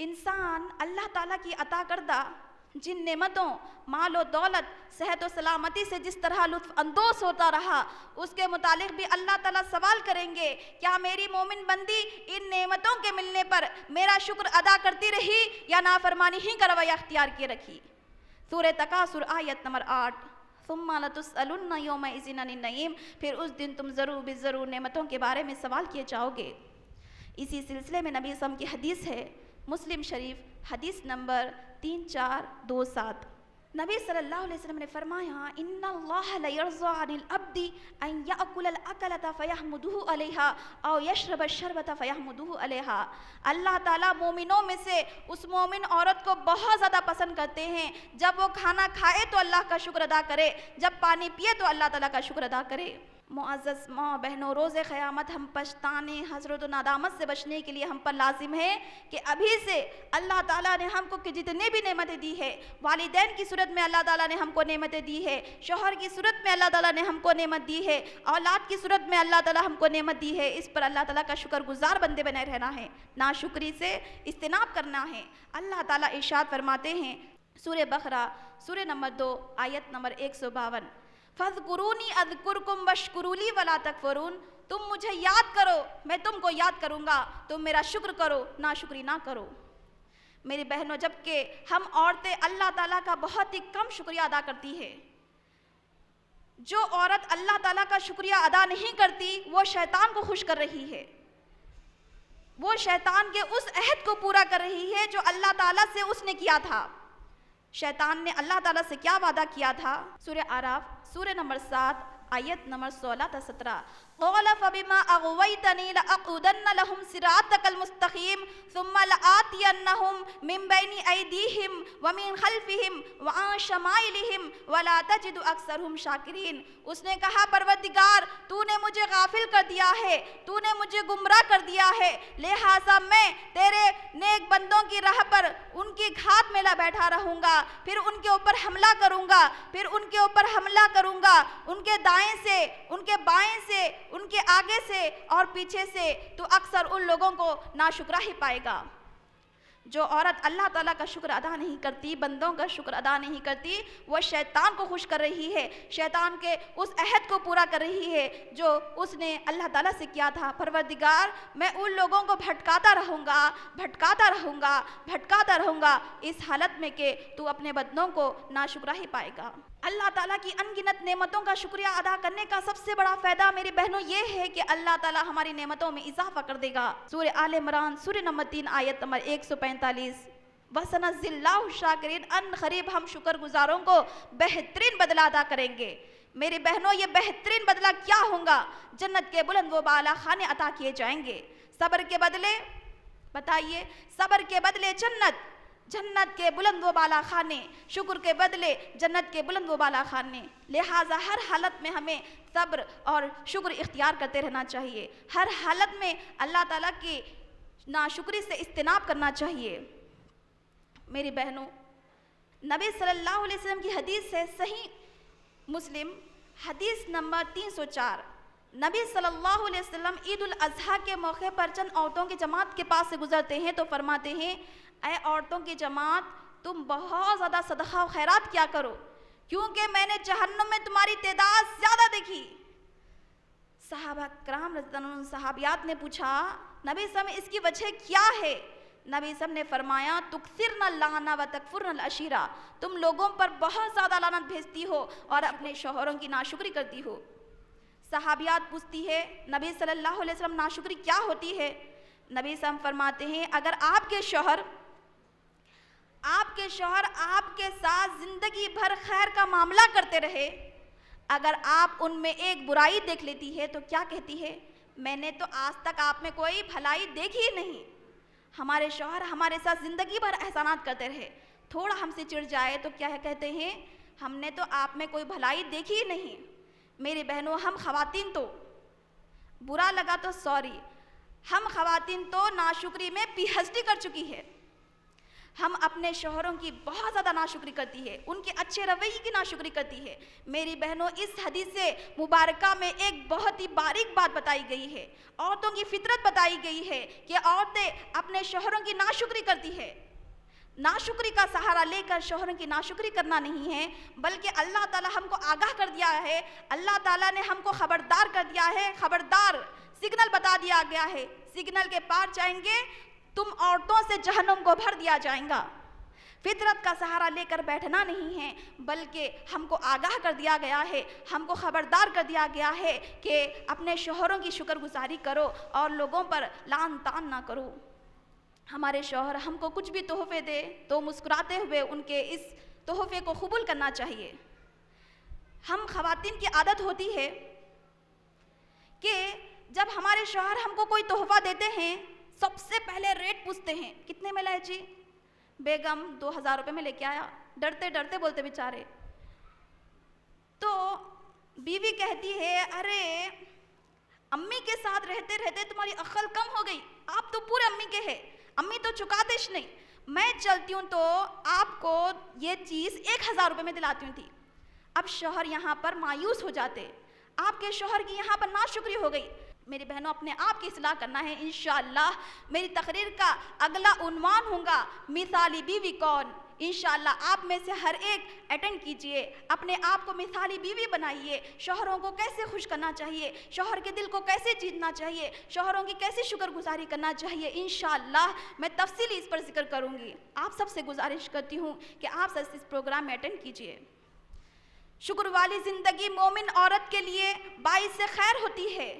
انسان اللہ تعالیٰ کی عطا کردہ جن نعمتوں، مال و دولت، صحت و سلامتی سے جس طرح لطف اندوز ہوتا رہا، اس کے متعلق بھی اللہ تعالیٰ سوال کریں گے، کیا میری مومن بندی ان نعمتوں کے ملنے پر میرا شکر ادا کرتی رہی یا نافرمانی ہی کا رویہ اختیار کیے رکھی؟ سورہ تکاثر آیت نمبر 8، ثم لتسألن یومئذ عن النعیم، پھر اس دن تم ضرور بضرور نعمتوں کے بارے میں سوال کیے جاؤ گے۔ اسی سلسلے میں نبی صلی اللہ علیہ وسلم کی حدیث ہے، مسلم شریف حدیث نمبر 3427، نبی صلی اللہ علیہ وسلم نے فرمایا، ان اللہ لیرضى عن العبد ان یأکل الاکلۃ فیحمدہ علیہا او یشرب الشربۃ فیحمدہ علیہا۔ اللہ تعالیٰ مومنوں میں سے اس مومن عورت کو بہت زیادہ پسند کرتے ہیں جب وہ کھانا کھائے تو اللہ کا شکر ادا کرے، جب پانی پیے تو اللہ تعالیٰ کا شکر ادا کرے۔ معزز ماں بہنوں، روز قیامت ہم پچھتانے، حسرت و ندامت سے بچنے کے لیے ہم پر لازم ہے کہ ابھی سے اللہ تعالیٰ نے ہم کو جتنے بھی نعمتیں دی ہے، والدین کی صورت میں اللہ تعالیٰ نے ہم کو نعمتیں دی ہے، شوہر کی صورت میں اللہ تعالیٰ نے ہم کو نعمت دی ہے، اولاد کی صورت میں اللہ تعالیٰ ہم کو نعمت دی ہے، اس پر اللہ تعالیٰ کا شکر گزار بندے بنے رہنا ہے، ناشکری سے اجتناب کرنا ہے۔ اللہ تعالیٰ ارشاد فرماتے ہیں سورہ بقرہ سورہ نمبر 2 آیت نمبر 152، فَاذْكُرُونِي أَذْكُرْكُمْ وَاشْكُرُوا لِي وَلَا تَكْفُرُونَ، تم مجھے یاد کرو میں تم کو یاد کروں گا، تم میرا شکر کرو ناشکری نہ کرو۔ میری بہنوں، جبکہ ہم عورتیں اللہ تعالیٰ کا بہت ہی کم شکریہ ادا کرتی ہے، جو عورت اللہ تعالیٰ کا شکریہ ادا نہیں کرتی وہ شیطان کو خوش کر رہی ہے، وہ شیطان کے اس عہد کو پورا کر رہی ہے جو اللہ تعالیٰ سے اس نے کیا تھا۔ شیطان نے اللہ تعالیٰ سے کیا وعدہ کیا تھا؟ سورہ اعراف سورہ نمبر 7 آیت نمبر 16 تا 17، قال فبما اغويتني لاقعدن لهم صراطك المستقيم ثم لآتينهم من بين ايديهم ومن خلفهم وعن شمائلهم ولا تجد اکثرهم شاکرین۔ اس نے کہا، پروردگار تو نے مجھے غافل کر دیا ہے، تو نے مجھے گمراہ کر دیا ہے، لہٰذا میں تیرے نیک بندوں کی راہ پر ان کی گھات میں بیٹھا رہوں گا، پھر ان کے اوپر حملہ کروں گا، پھر ان کے اوپر حملہ کروں گا، ان کے دائیں سے، ان کے بائیں سے، ان کے آگے سے اور پیچھے سے، تو اکثر ان لوگوں کو ناشکرا ہی پائے گا۔ جو عورت اللہ تعالیٰ کا شکر ادا نہیں کرتی، بندوں کا شکر ادا نہیں کرتی، وہ شیطان کو خوش کر رہی ہے، شیطان کے اس عہد کو پورا کر رہی ہے جو اس نے اللہ تعالیٰ سے کیا تھا۔ پروردگار میں ان لوگوں کو بھٹکاتا رہوں گا، بھٹکاتا رہوں گا، بھٹکاتا رہوں گا، اس حالت میں کہ تو اپنے بندوں کو ناشکرا ہی پائے گا۔ اللہ تعالیٰ کی ان گنت نعمتوں کا شکریہ ادا کرنے کا سب سے بڑا فائدہ میری بہنوں یہ ہے کہ اللہ تعالیٰ ہماری نعمتوں میں اضافہ کر دے گا۔ سورہ آل عمران سورہ نمبر 3 آیت نمبر 145، وَسَنَزِّلُ اللَّهُ الشَّاكِرِينَ، ان قریب ہم شکر گزاروں کو بہترین بدلہ ادا کریں گے۔ میری بہنوں، یہ بہترین بدلہ کیا ہوگا؟ جنت کے بلند و بالا خانے عطا کیے جائیں گے۔ صبر کے بدلے، بتائیے، صبر کے بدلے جنت، جنت کے بلند و بالا خانے، شکر کے بدلے جنت کے بلند و بالا خانے۔ لہٰذا ہر حالت میں ہمیں صبر اور شکر اختیار کرتے رہنا چاہیے، ہر حالت میں اللہ تعالیٰ کی ناشکری سے اجتناب کرنا چاہیے۔ میری بہنوں، نبی صلی اللہ علیہ وسلم کی حدیث ہے، صحیح مسلم حدیث نمبر 304، نبی صلی اللہ علیہ وسلم عید الاضحیٰ کے موقع پر چند عورتوں کی جماعت کے پاس سے گزرتے ہیں تو فرماتے ہیں، اے عورتوں کی جماعت، تم بہت زیادہ صدقہ و خیرات کیا کرو، کیونکہ میں نے جہنم میں تمہاری تعداد زیادہ دیکھی۔ صحابہ کرام رضی اللہ عنہم، صحابیات نے پوچھا، نبی صلی اللہ علیہ وسلم اس کی وجہ کیا ہے؟ نبی صلی اللہ علیہ وسلم نے فرمایا، تکثرن اللعن و تکفرن العشیرہ، تم لوگوں پر بہت زیادہ لعنت بھیجتی ہو اور اپنے شوہروں کی ناشکری کرتی ہو۔ صحابیات پوچھتی ہے، نبی صلی اللہ علیہ وسلم ناشکری کیا ہوتی ہے؟ نبی صلی اللہ علیہ وسلم فرماتے ہیں، اگر آپ کے شوہر آپ کے ساتھ زندگی بھر خیر کا معاملہ کرتے رہے، اگر آپ ان میں ایک برائی دیکھ لیتی ہے تو کیا کہتی ہے؟ میں نے تو آج تک آپ میں کوئی بھلائی دیکھی ہی نہیں۔ ہمارے شوہر ہمارے ساتھ زندگی بھر احسانات کرتے رہے، تھوڑا ہم سے چڑ جائے تو کیا کہتے ہیں؟ ہم نے تو آپ میں کوئی بھلائی دیکھی ہی نہیں۔ میری بہنوں، ہم خواتین تو، برا لگا تو سوری، ہم خواتین تو ناشکری میں پی ایچ ڈی کر چکی ہے۔ ہم اپنے شوہروں کی بہت زیادہ ناشکری کرتی ہے، ان کے اچھے رویے کی ناشکری کرتی ہے۔ میری بہنوں، اس حدیث مبارکہ میں ایک بہت ہی باریک بات بتائی گئی ہے، عورتوں کی فطرت بتائی گئی ہے کہ عورتیں اپنے شوہروں کی ناشکری کرتی ہے۔ ناشکری کا سہارا لے کر شوہروں کی ناشکری کرنا نہیں ہے، بلکہ اللہ تعالیٰ ہم کو آگاہ کر دیا ہے، اللہ تعالیٰ نے ہم کو خبردار کر دیا ہے، خبردار سگنل بتا دیا گیا ہے، سگنل کے پار جائیں گے تم عورتوں سے جہنم کو بھر دیا جائے گا۔ فطرت کا سہارا لے کر بیٹھنا نہیں ہے، بلکہ ہم کو آگاہ کر دیا گیا ہے، ہم کو خبردار کر دیا گیا ہے کہ اپنے شوہروں کی شکر گزاری کرو اور لوگوں پر لعن طعن نہ کرو۔ ہمارے شوہر ہم کو کچھ بھی تحفے دے تو مسکراتے ہوئے ان کے اس تحفے کو قبول کرنا چاہیے۔ ہم خواتین کی عادت ہوتی ہے کہ جب ہمارے شوہر ہم کو کوئی تحفہ دیتے ہیں سب سے پہلے ریٹ پوچھتے ہیں، کتنے میں لائے جی؟ بیگم 2000 روپے میں لے کے آیا، ڈرتے ڈرتے بولتے بیچارے۔ تو بیوی کہتی ہے، ارے امی کے ساتھ رہتے رہتے تمہاری عقل کم ہو گئی، آپ تو پورے امی کے ہیں، امی تو چکاتش نہیں، میں چلتی ہوں تو آپ کو یہ چیز 1000 روپے میں دلاتی ہوں تھی۔ اب شوہر یہاں پر مایوس ہو جاتے، آپ کے شوہر کی یہاں پر ناشکری ہو گئی۔ میری بہنوں، اپنے آپ کی اصلاح کرنا ہے۔ انشاءاللہ میری تقریر کا اگلا عنوان ہوگا مثالی بیوی کون۔ انشاءاللہ آپ میں سے ہر ایک اٹینڈ کیجئے، اپنے آپ کو مثالی بیوی بنائیے، شوہروں کو کیسے خوش کرنا چاہیے، شوہر کے دل کو کیسے جیتنا چاہیے، شوہروں کی کیسے شکر گزاری کرنا چاہیے۔ انشاءاللہ میں تفصیلی اس پر ذکر کروں گی۔ آپ سب سے گزارش کرتی ہوں کہ آپ سب اس پروگرام میں اٹینڈ کیجئے۔ شکر والی زندگی مومن عورت کے لیے باعث خیر ہوتی ہے،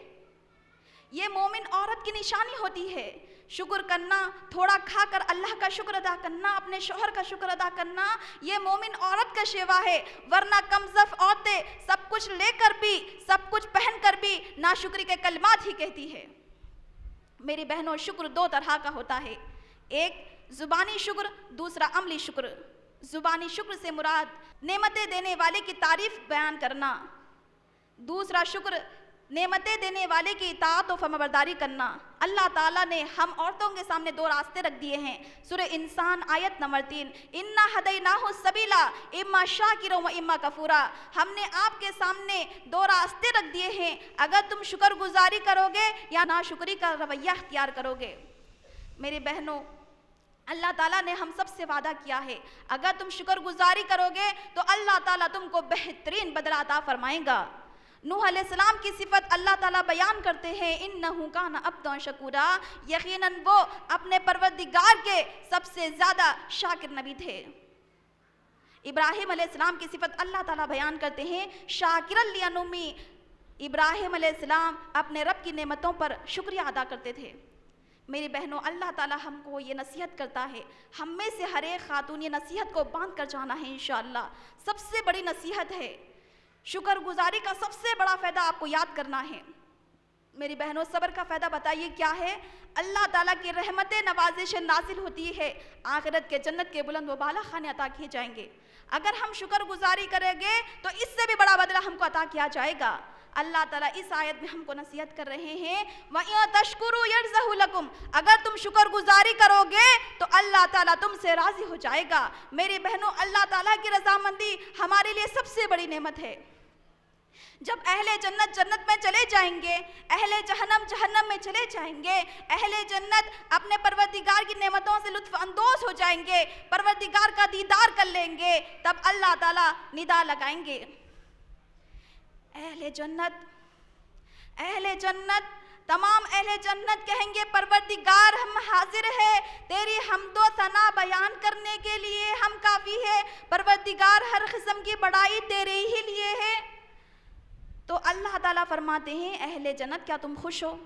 یہ مومن عورت کی نشانی ہوتی ہے۔ شکر کرنا، تھوڑا کھا کر اللہ کا شکر ادا کرنا، اپنے شوہر کا شکر ادا کرنا، یہ مومن عورت کا شیوا ہے۔ ورنہ کمزف عورتیں سب کچھ لے کر بھی، سب کچھ پہن کر بھی ناشکری کے کلمات ہی کہتی ہے۔ میری بہنوں، شکر 2 طرح کا ہوتا ہے، ایک زبانی شکر، دوسرا عملی شکر۔ زبانی شکر سے مراد نعمتیں دینے والے کی تعریف بیان کرنا، دوسرا شکر نعمتیں دینے والے کی اطاعت و فرمانبرداری کرنا۔ اللہ تعالیٰ نے ہم عورتوں کے سامنے 2 راستے رکھ دیے ہیں۔ سورہ انسان آیت نمبر 3، اِنَّا ہَدَيْنَاهُ السَّبِيلَ اِمَّا شَاكِرًا وَإِمَّا كَفُورًا۔ ہم نے آپ کے سامنے 2 راستے رکھ دیے ہیں، اگر تم شکر گزاری کرو گے یا ناشکری کا رویہ اختیار کرو گے۔ میری بہنوں، اللہ تعالیٰ نے ہم سب سے وعدہ کیا ہے، اگر تم شکر گزاری کرو گے تو اللہ تعالیٰ تم کو بہترین بدلہ عطا فرمائے گا۔ نوح علیہ السلام کی صفت اللہ تعالیٰ بیان کرتے ہیں، اِنَّهُ كَانَ عَبْدًا شَكُورًا، یقیناً وہ اپنے پروردگار کے سب سے زیادہ شاکر نبی تھے۔ ابراہیم علیہ السلام کی صفت اللہ تعالیٰ بیان کرتے ہیں، شَاكِرًا لِأَنْعُمِهِ، ابراہیم علیہ السلام اپنے رب کی نعمتوں پر شکریہ ادا کرتے تھے۔ میری بہنوں، اللہ تعالیٰ ہم کو یہ نصیحت کرتا ہے، ہم میں سے ہر ایک خاتون یہ نصیحت کو باندھ کر جانا ہے۔ انشاءاللہ سب سے بڑی نصیحت ہے، شکر گزاری کا سب سے بڑا فائدہ آپ کو یاد کرنا ہے۔ میری بہنوں، صبر کا فائدہ بتائیے کیا ہے؟ اللہ تعالیٰ کی رحمت نوازش نازل ہوتی ہے، آخرت کے جنت کے بلند و بالا خانے عطا کیے جائیں گے۔ اگر ہم شکر گزاری کریں گے تو اس سے بھی بڑا بدلہ ہم کو عطا کیا جائے گا۔ اللہ تعالیٰ اس آیت میں ہم کو نصیحت کر رہے ہیں، وَإِن تَشْكُرُوا يَرْضَهُ لَكُمْ، اگر تم شکر گزاری کرو گے تو اللہ تعالیٰ تم سے راضی ہو جائے گا۔ میری بہنوں، اللہ تعالیٰ کی رضامندی ہمارے لیے سب سے بڑی نعمت ہے۔ جب اہل جنت جنت میں چلے جائیں گے، اہل جہنم جہنم میں چلے جائیں گے، اہل جنت اپنے پروردگار کی نعمتوں سے لطف اندوز ہو جائیں گے، پروردگار کا دیدار کر لیں گے، تب اللہ تعالیٰ ندا لگائیں گے، اہل جنت تمام اہل جنت کہیں گے، پروردگار ہم حاضر ہے تیری حمد و ثنا بیان کرنے کے لیے، ہم کافی ہے پروردگار، ہر قسم کی بڑائی تیرے ہی لیے ہے۔ تو اللہ تعالیٰ فرماتے ہیں، اہل جنت کیا تم خوش ہو؟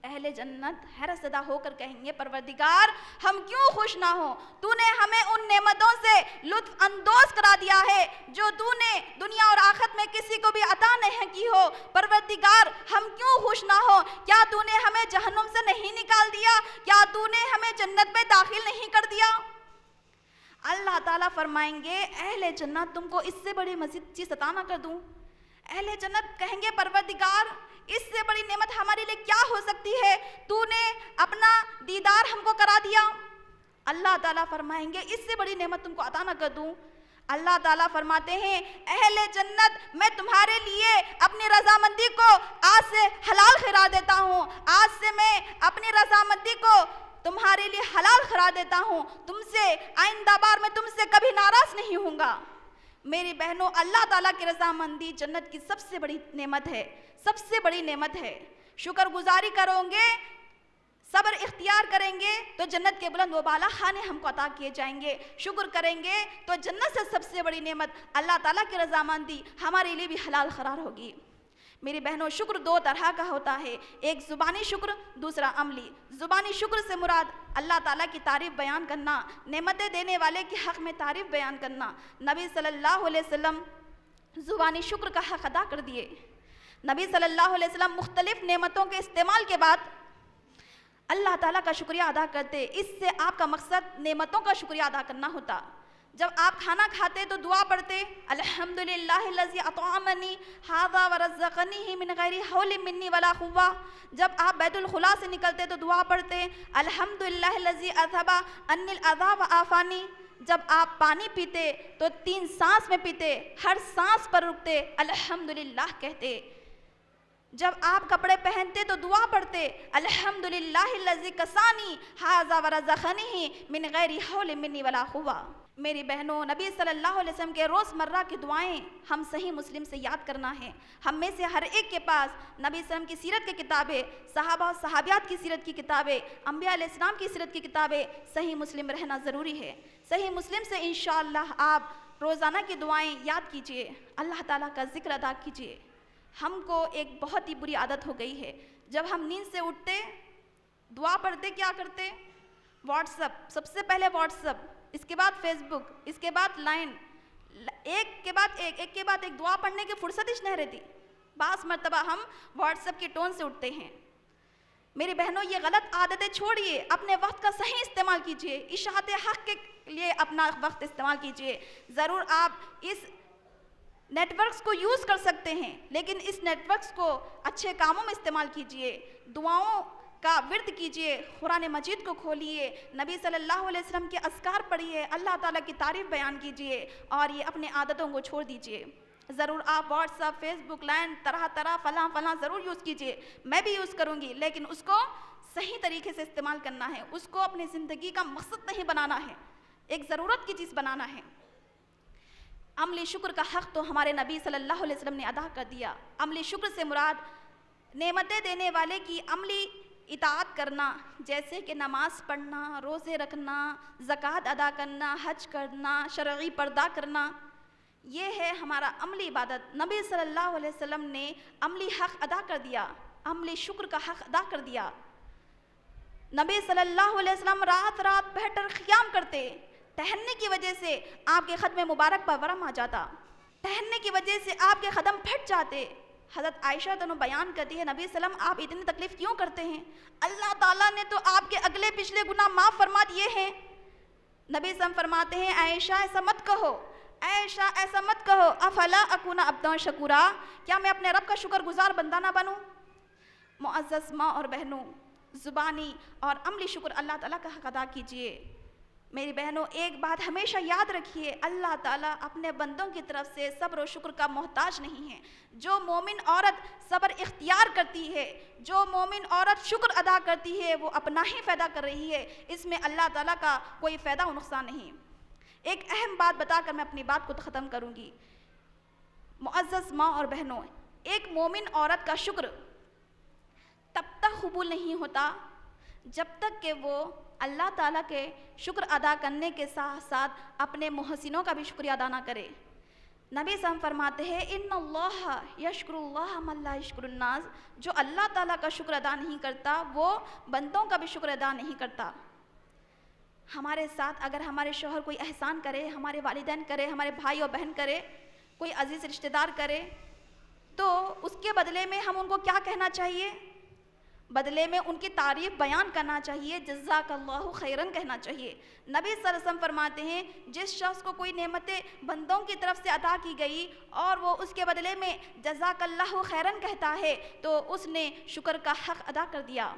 اہل جنت حیرت زدہ ہو کر کہیں گے، پروردگار ہم کیوں خوش نہ ہوں، تو نے ہمیں ان نعمتوں سے لطف اندوز کرا دیا ہے جو تو نے دنیا اور آخرت میں کسی کو بھی عطا نہیں کی ہو۔ پروردگار ہم کیوں خوش نہ ہو؟ کیا تو نے ہمیں جہنم سے نہیں نکال دیا؟ کیا تو نے ہمیں جنت میں داخل نہیں کر دیا؟ اللہ تعالیٰ فرمائیں گے، اہل جنت تم کو اس سے بڑی مزید چیز عطا نہ کر دوں؟ اہل جنت کہیں گے، پروردگار اس سے بڑی نعمت ہمارے لیے کیا ہو سکتی ہے؟ تو نے اپنا دیدار ہم کو کرا دیا۔ اللہ تعالیٰ فرمائیں گے اس سے بڑی نعمت تم کو عطا نہ کر دوں؟ اللہ تعالیٰ فرماتے ہیں اہل جنت میں تمہارے لیے اپنی رضامندی کو آج سے حلال قرار دیتا ہوں، آج سے میں اپنی رضامندی کو تمہارے لیے حلال قرار دیتا ہوں، تم سے آئندہ بار میں تم سے کبھی ناراض نہیں ہوں گا۔ میری بہنوں، اللہ تعالیٰ کی رضامندی جنت کی سب سے بڑی نعمت ہے، سب سے بڑی نعمت ہے۔ شکر گزاری کرو گے، صبر اختیار کریں گے تو جنت کے بلند و بالا خانے ہم کو عطا کیے جائیں گے۔ شکر کریں گے تو جنت سے سب سے بڑی نعمت اللہ تعالیٰ کی رضامندی ہمارے لیے بھی حلال قرار ہوگی۔ میری بہنوں، شکر دو طرح کا ہوتا ہے، ایک زبانی شکر، دوسرا عملی۔ زبانی شکر سے مراد اللہ تعالیٰ کی تعریف بیان کرنا، نعمتیں دینے والے کے حق میں تعریف بیان کرنا۔ نبی صلی اللہ علیہ وسلم زبانی شکر کا حق ادا کر دیے۔ نبی صلی اللہ علیہ وسلم مختلف نعمتوں کے استعمال کے بعد اللہ تعالیٰ کا شکریہ ادا کرتے۔ اس سے آپ کا مقصد نعمتوں کا شکریہ ادا کرنا ہوتا۔ جب آپ کھانا کھاتے تو دعا پڑھتے الحمدللہ الذی اطعمنی ھذا ورزقنی من غیر حول منی ولا قوہ۔ جب آپ بیت الخلاء سے نکلتے تو دعا پڑھتے الحمدللہ الذی اذھب عنی الاذی وعافانی۔ جب آپ پانی پیتے تو 3 سانس میں پیتے، ہر سانس پر رکتے الحمدللہ کہتے۔ جب آپ کپڑے پہنتے تو دعا پڑھتے الحمدللہ الذی کسانی ھذا ورزقنی من غیر حول منی ولا قوہ۔ میری بہنوں، نبی صلی اللہ علیہ وسلم کے روز مرہ کی دعائیں ہم صحیح مسلم سے یاد کرنا ہے۔ ہم میں سے ہر ایک کے پاس نبی صلی اللہ علیہ وسلم کی سیرت کی کتابیں، صحابہ و صحابیات کی سیرت کی کتابیں، انبیاء علیہ السلام کی سیرت کی کتابیں، صحیح مسلم رہنا ضروری ہے۔ صحیح مسلم سے انشاءاللہ آپ روزانہ کی دعائیں یاد کیجئے، اللہ تعالیٰ کا ذکر ادا کیجئے۔ ہم کو ایک بہت ہی بری عادت ہو گئی ہے، جب ہم نیند سے اٹھتے دعا پڑھتے کیا کرتے؟ واٹس ایپ، سب سے پہلے واٹس ایپ، اس کے بعد فیس بک، اس کے بعد لائن، ایک کے بعد ایک دعا پڑھنے کی فرصت ہی نہیں رہتی۔ بعض مرتبہ ہم واٹس ایپ کے ٹون سے اٹھتے ہیں۔ میری بہنوں، یہ غلط عادتیں چھوڑیے، اپنے وقت کا صحیح استعمال کیجیے، اشاعت حق کے لیے اپنا وقت استعمال کیجیے۔ ضرور آپ اس نیٹ ورکس کو یوز کر سکتے ہیں، لیکن اس نیٹ ورکس کو اچھے کاموں میں استعمال کیجیے۔ دعاؤں کا ورد کیجیے، قرآن مجید کو کھولیے، نبی صلی اللہ علیہ وسلم کے اذکار پڑھیے، اللہ تعالیٰ کی تعریف بیان کیجیے اور یہ اپنے عادتوں کو چھوڑ دیجیے۔ ضرور آپ واٹس ایپ، فیس بک، لائن، طرح فلاں ضرور یوز کیجیے، میں بھی یوز کروں گی، لیکن اس کو صحیح طریقے سے استعمال کرنا ہے، اس کو اپنی زندگی کا مقصد نہیں بنانا ہے، ایک ضرورت کی چیز بنانا ہے۔ عملی شکر کا حق تو ہمارے نبی صلی اللہ علیہ وسلم نے ادا کر دیا۔ عملی شکر سے مراد نعمتیں دینے والے کی عملی اطاعت کرنا، جیسے کہ نماز پڑھنا، روزے رکھنا، زکوٰۃ ادا کرنا، حج کرنا، شرعی پردہ کرنا، یہ ہے ہمارا عملی عبادت۔ نبی صلی اللہ علیہ وسلم نے عملی حق ادا کر دیا، عملی شکر کا حق ادا کر دیا۔ نبی صلی اللہ علیہ وسلم رات بیٹھ کر قیام کرتے، ٹہلنے کی وجہ سے آپ کے قدم مبارک پر ورم آ جاتا، ٹہلنے کی وجہ سے آپ کے قدم پھٹ جاتے۔ حضرت عائشہ دونوں بیان کرتی ہے نبی صلی اللہ علیہ وسلم آپ اتنی تکلیف کیوں کرتے ہیں؟ اللہ تعالیٰ نے تو آپ کے اگلے پچھلے گناہ معاف فرما دیے ہیں۔ نبی صلی اللہ علیہ وسلم فرماتے ہیں عائشہ ایسا مت کہو، عائشہ ایسا مت کہو، افلا اکون عبدا شکورا، کیا میں اپنے رب کا شکر گزار بندہ نہ بنوں؟ معزز ماں اور بہنوں، زبانی اور عملی شکر اللہ تعالیٰ کا حق ادا کیجیے۔ میری بہنوں، ایک بات ہمیشہ یاد رکھیے، اللہ تعالیٰ اپنے بندوں کی طرف سے صبر و شکر کا محتاج نہیں ہے۔ جو مومن عورت صبر اختیار کرتی ہے، جو مومن عورت شکر ادا کرتی ہے، وہ اپنا ہی فائدہ کر رہی ہے، اس میں اللہ تعالیٰ کا کوئی فائدہ و نقصان نہیں۔ ایک اہم بات بتا کر میں اپنی بات کو ختم کروں گی۔ معزز ماں اور بہنوں، ایک مومن عورت کا شکر تب تک قبول نہیں ہوتا جب تک کہ وہ اللہ تعالیٰ کے شکر ادا کرنے کے ساتھ ساتھ اپنے محسنوں کا بھی شکریہ ادا نہ کرے۔ نبی صلی اللہ علیہ وسلم فرماتے ہیں ان اللہ یشکر اللہ من لا یشکر الناس، جو اللہ تعالیٰ کا شکر ادا نہیں کرتا وہ بندوں کا بھی شکر ادا نہیں کرتا۔ ہمارے ساتھ اگر ہمارے شوہر کوئی احسان کرے، ہمارے والدین کرے، ہمارے بھائی اور بہن کرے، کوئی عزیز رشتہ دار کرے، تو اس کے بدلے میں ہم ان کو کیا کہنا چاہیے؟ بدلے میں ان کی تعریف بیان کرنا چاہیے، جزاک اللہ خیرن کہنا چاہیے۔ نبی صلی اللہ علیہ وسلم فرماتے ہیں جس شخص کو کوئی نعمتیں بندوں کی طرف سے عطا کی گئی اور وہ اس کے بدلے میں جزاک اللہ خیرن کہتا ہے تو اس نے شکر کا حق ادا کر دیا۔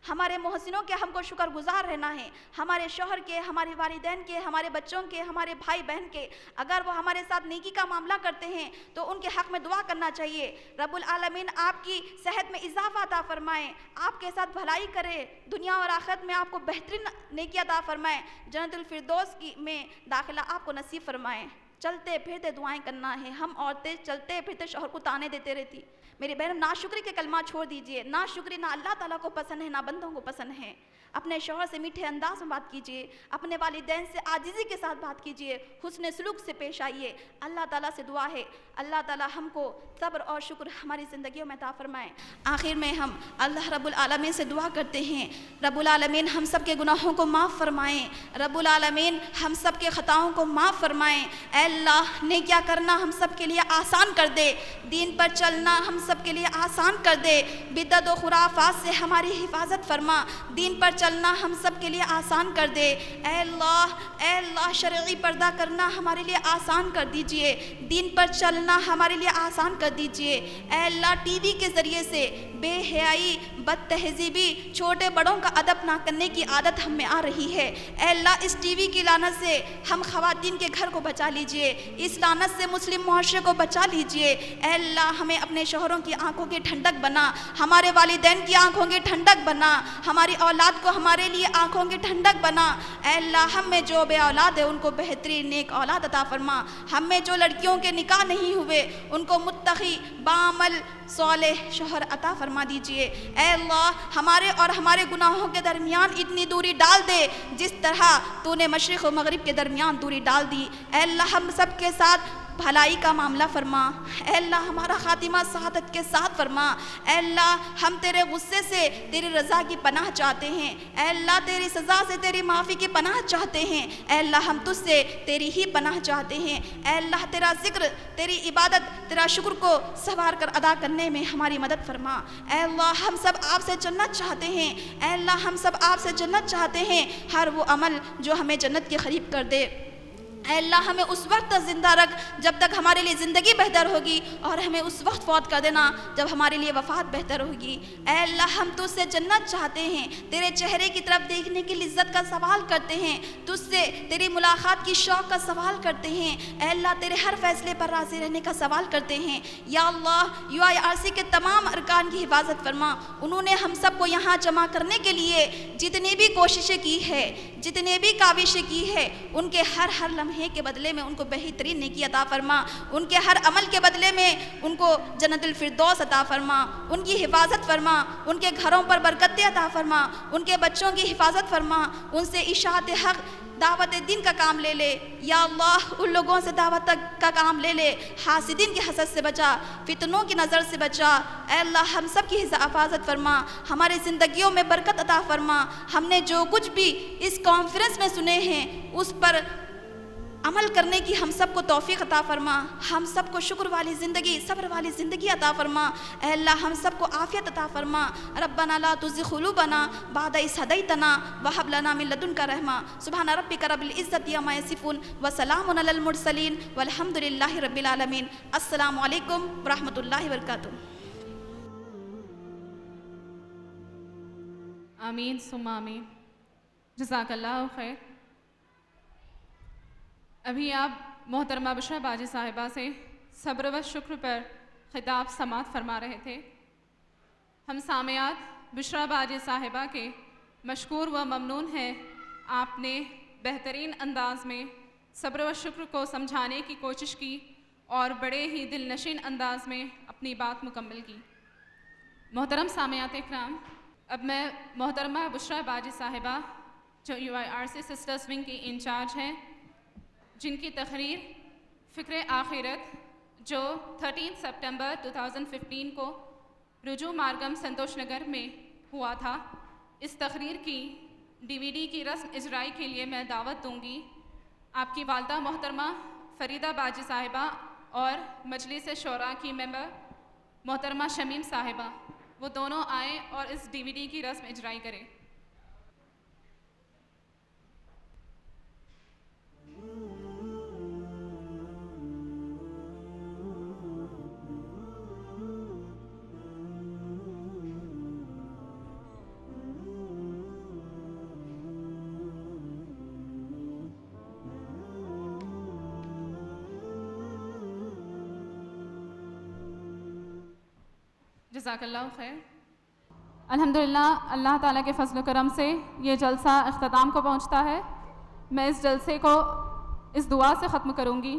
ہمارے محسنوں کے ہم کو شکر گزار رہنا ہے، ہمارے شوہر کے، ہمارے والدین کے، ہمارے بچوں کے، ہمارے بھائی بہن کے، اگر وہ ہمارے ساتھ نیکی کا معاملہ کرتے ہیں تو ان کے حق میں دعا کرنا چاہیے، رب العالمین آپ کی صحت میں اضافہ عطا فرمائیں، آپ کے ساتھ بھلائی کرے، دنیا اور آخرت میں آپ کو بہترین نیکی عطا فرمائیں، جنت الفردوس کی میں داخلہ آپ کو نصیب فرمائیں۔ چلتے پھرتے دعائیں کرنا ہے، ہم عورتیں چلتے پھرتے شوہر کو تانے دیتے رہتی، میری بہن ناشکری کے کلمہ چھوڑ دیجئے، ناشکری نہ اللہ تعالیٰ کو پسند ہے نہ بندوں کو پسند ہے، اپنے شوہر سے میٹھے انداز میں بات کیجئے، اپنے والدین سے عاجزی کے ساتھ بات کیجئے، حسن سلوک سے پیش آئیے، اللہ تعالیٰ سے دعا ہے اللہ تعالیٰ ہم کو صبر اور شکر ہماری زندگیوں میں عطا فرمائیں۔ آخر میں ہم اللہ رب العالمین سے دعا کرتے ہیں، رب العالمین ہم سب کے گناہوں کو معاف فرمائیں، رب العالمین ہم سب کے خطاؤں کو معاف فرمائیں، اے اللہ نیکیاں کرنا ہم سب کے لیے آسان کر دے، دین پر چلنا ہم سب کے لیے آسان کر دے، بدعت و خرافات سے ہماری حفاظت فرما، دین پر چلنا ہم سب کے لیے آسان کر دے، اے اللہ شرعی پردہ کرنا ہمارے لیے آسان کر دیجئے، دین پر چلنا ہمارے لیے آسان کر دیجئے، اے اللہ ٹی وی کے ذریعے سے بے حیائی، بد تہذیبی، چھوٹے بڑوں کا ادب نہ کرنے کی عادت ہم میں آ رہی ہے، اے اللہ اس ٹی وی کی لعنت سے ہم خواتین کے گھر کو بچا لیجئے، اس لعنت سے مسلم معاشرے کو بچا لیجئے، اے اللہ ہمیں اپنے شوہروں کی آنکھوں کی ٹھنڈک بنا، ہمارے والدین کی آنکھوں کی ٹھنڈک بنا، ہماری اولاد کو ہمارے لیے آنکھوں کی ٹھنڈک بنا، اے اللہ ہم میں جو بے اولاد ہے ان کو بہترین نیک اولاد عطا فرما، ہم میں جو لڑکیوں کے نکاح نہیں ہوئے ان کو متقی بعمل صالح شوہر عطا فرما دیجئے، اے اللہ ہمارے اور ہمارے گناہوں کے درمیان اتنی دوری ڈال دے جس طرح تو نے مشرق و مغرب کے درمیان دوری ڈال دی، اے اللہ ہم سب کے ساتھ بھلائی کا معاملہ فرما، اے اللہ ہمارا خاتمہ سعادت کے ساتھ فرما، اے اللہ ہم تیرے غصے سے تیری رضا کی پناہ چاہتے ہیں، اے اللہ تیری سزا سے تیری معافی کی پناہ چاہتے ہیں، اے اللہ ہم تجھ سے تیری ہی پناہ چاہتے ہیں، اے اللہ تیرا ذکر، تیری عبادت، تیرا شکر کو سنوار کر ادا کرنے میں ہماری مدد فرما، اے اللہ ہم سب آپ سے جنت چاہتے ہیں، اے اللہ ہم سب آپ سے جنت چاہتے ہیں، ہر وہ عمل جو ہمیں جنت کے قریب کر دے، اے اللہ ہمیں اس وقت تک زندہ رکھ جب تک ہمارے لیے زندگی بہتر ہوگی، اور ہمیں اس وقت فوت کر دینا جب ہمارے لیے وفات بہتر ہوگی، اے اللہ ہم تجھ سے جنت چاہتے ہیں، تیرے چہرے کی طرف دیکھنے کی لذت کا سوال کرتے ہیں، تجھ سے تیری ملاقات کی شوق کا سوال کرتے ہیں، اے اللہ تیرے ہر فیصلے پر راضی رہنے کا سوال کرتے ہیں، یا اللہ UIRC کے تمام ارکان کی حفاظت فرما، انہوں نے ہم سب کو یہاں جمع کرنے کے لیے جتنی بھی کوششیں کی ہے، جتنے بھی کاوشیں کی ہے، ان کے ہر لمحے کے بدلے میں ان کو بہترین نیکی عطا فرما، ان کے ہر عمل کے بدلے میں ان کو جنت الفردوس عطا فرما، ان کی حفاظت فرما، ان کے گھروں پر برکتیں عطا فرما، ان کے بچوں کی حفاظت فرما، ان سے اشاعت حق، دعوت دین کا کام لے لے، یا اللہ ان لوگوں سے دعوت کا کام لے لے، حاسدین کی حسد سے بچا، فتنوں کی نظر سے بچا، اے اللہ ہم سب کی حفاظت فرما، ہماری زندگیوں میں برکت عطا فرما، ہم نے جو کچھ بھی اس کانفرنس میں سنے ہیں اس پر عمل کرنے کی ہم سب کو توفیق عطا فرما، ہم سب کو شکر والی زندگی، صبر والی زندگی عطا فرما، اے اللہ ہم سب کو عافیت عطا فرما، ربنا لا تزغ قلوبنا بعد إذ هديتنا وهب لنا من لدنك رحمة، سبحان ربك رب العزة عما يصفون وسلام على المرسلين والحمد لله رب العالمين، السلام علیکم ورحمۃ اللہ وبرکاتہ۔ آمین ثم آمین، جزاک اللہ خیر۔ ابھی آپ محترمہ بشرا باجی صاحبہ سے صبر و شکر پر خطاب سماعت فرما رہے تھے۔ ہم سامعات بشرا باجی صاحبہ کے مشکور و ممنون ہیں، آپ نے بہترین انداز میں صبر و شکر کو سمجھانے کی کوشش کی اور بڑے ہی دل نشین انداز میں اپنی بات مکمل کی۔ محترم سامعات اکرام، اب میں محترمہ بشرا باجی صاحبہ جو UIRC سسٹرز ونگ کی انچارج ہیں، جن کی تقریر فکر آخرت جو 13 سپٹمبر 2015 کو رجوع مارگم سنتوش نگر میں ہوا تھا، اس تقریر کی DVD کی رسم اجرائی کے لیے میں دعوت دوں گی آپ کی والدہ محترمہ فریدہ باجی صاحبہ اور مجلس شورا کی ممبر محترمہ شمیم صاحبہ، وہ دونوں آئیں اور اس DVD کی رسم اجرائی کریں۔ جزاک اللہ خیر. الحمدللہ اللہ تعالیٰ کے فضل و کرم سے یہ جلسہ اختتام کو پہنچتا ہے. میں اس جلسے کو اس دعا سے ختم کروں گی.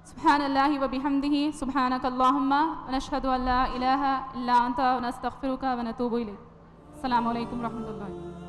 سبحان اللہ و بحمدہ سبحانک اللہم ونشہد ان لا الہ الا انت ونستغفرک ونتوب الیک. السلام علیکم ورحمۃ اللہ.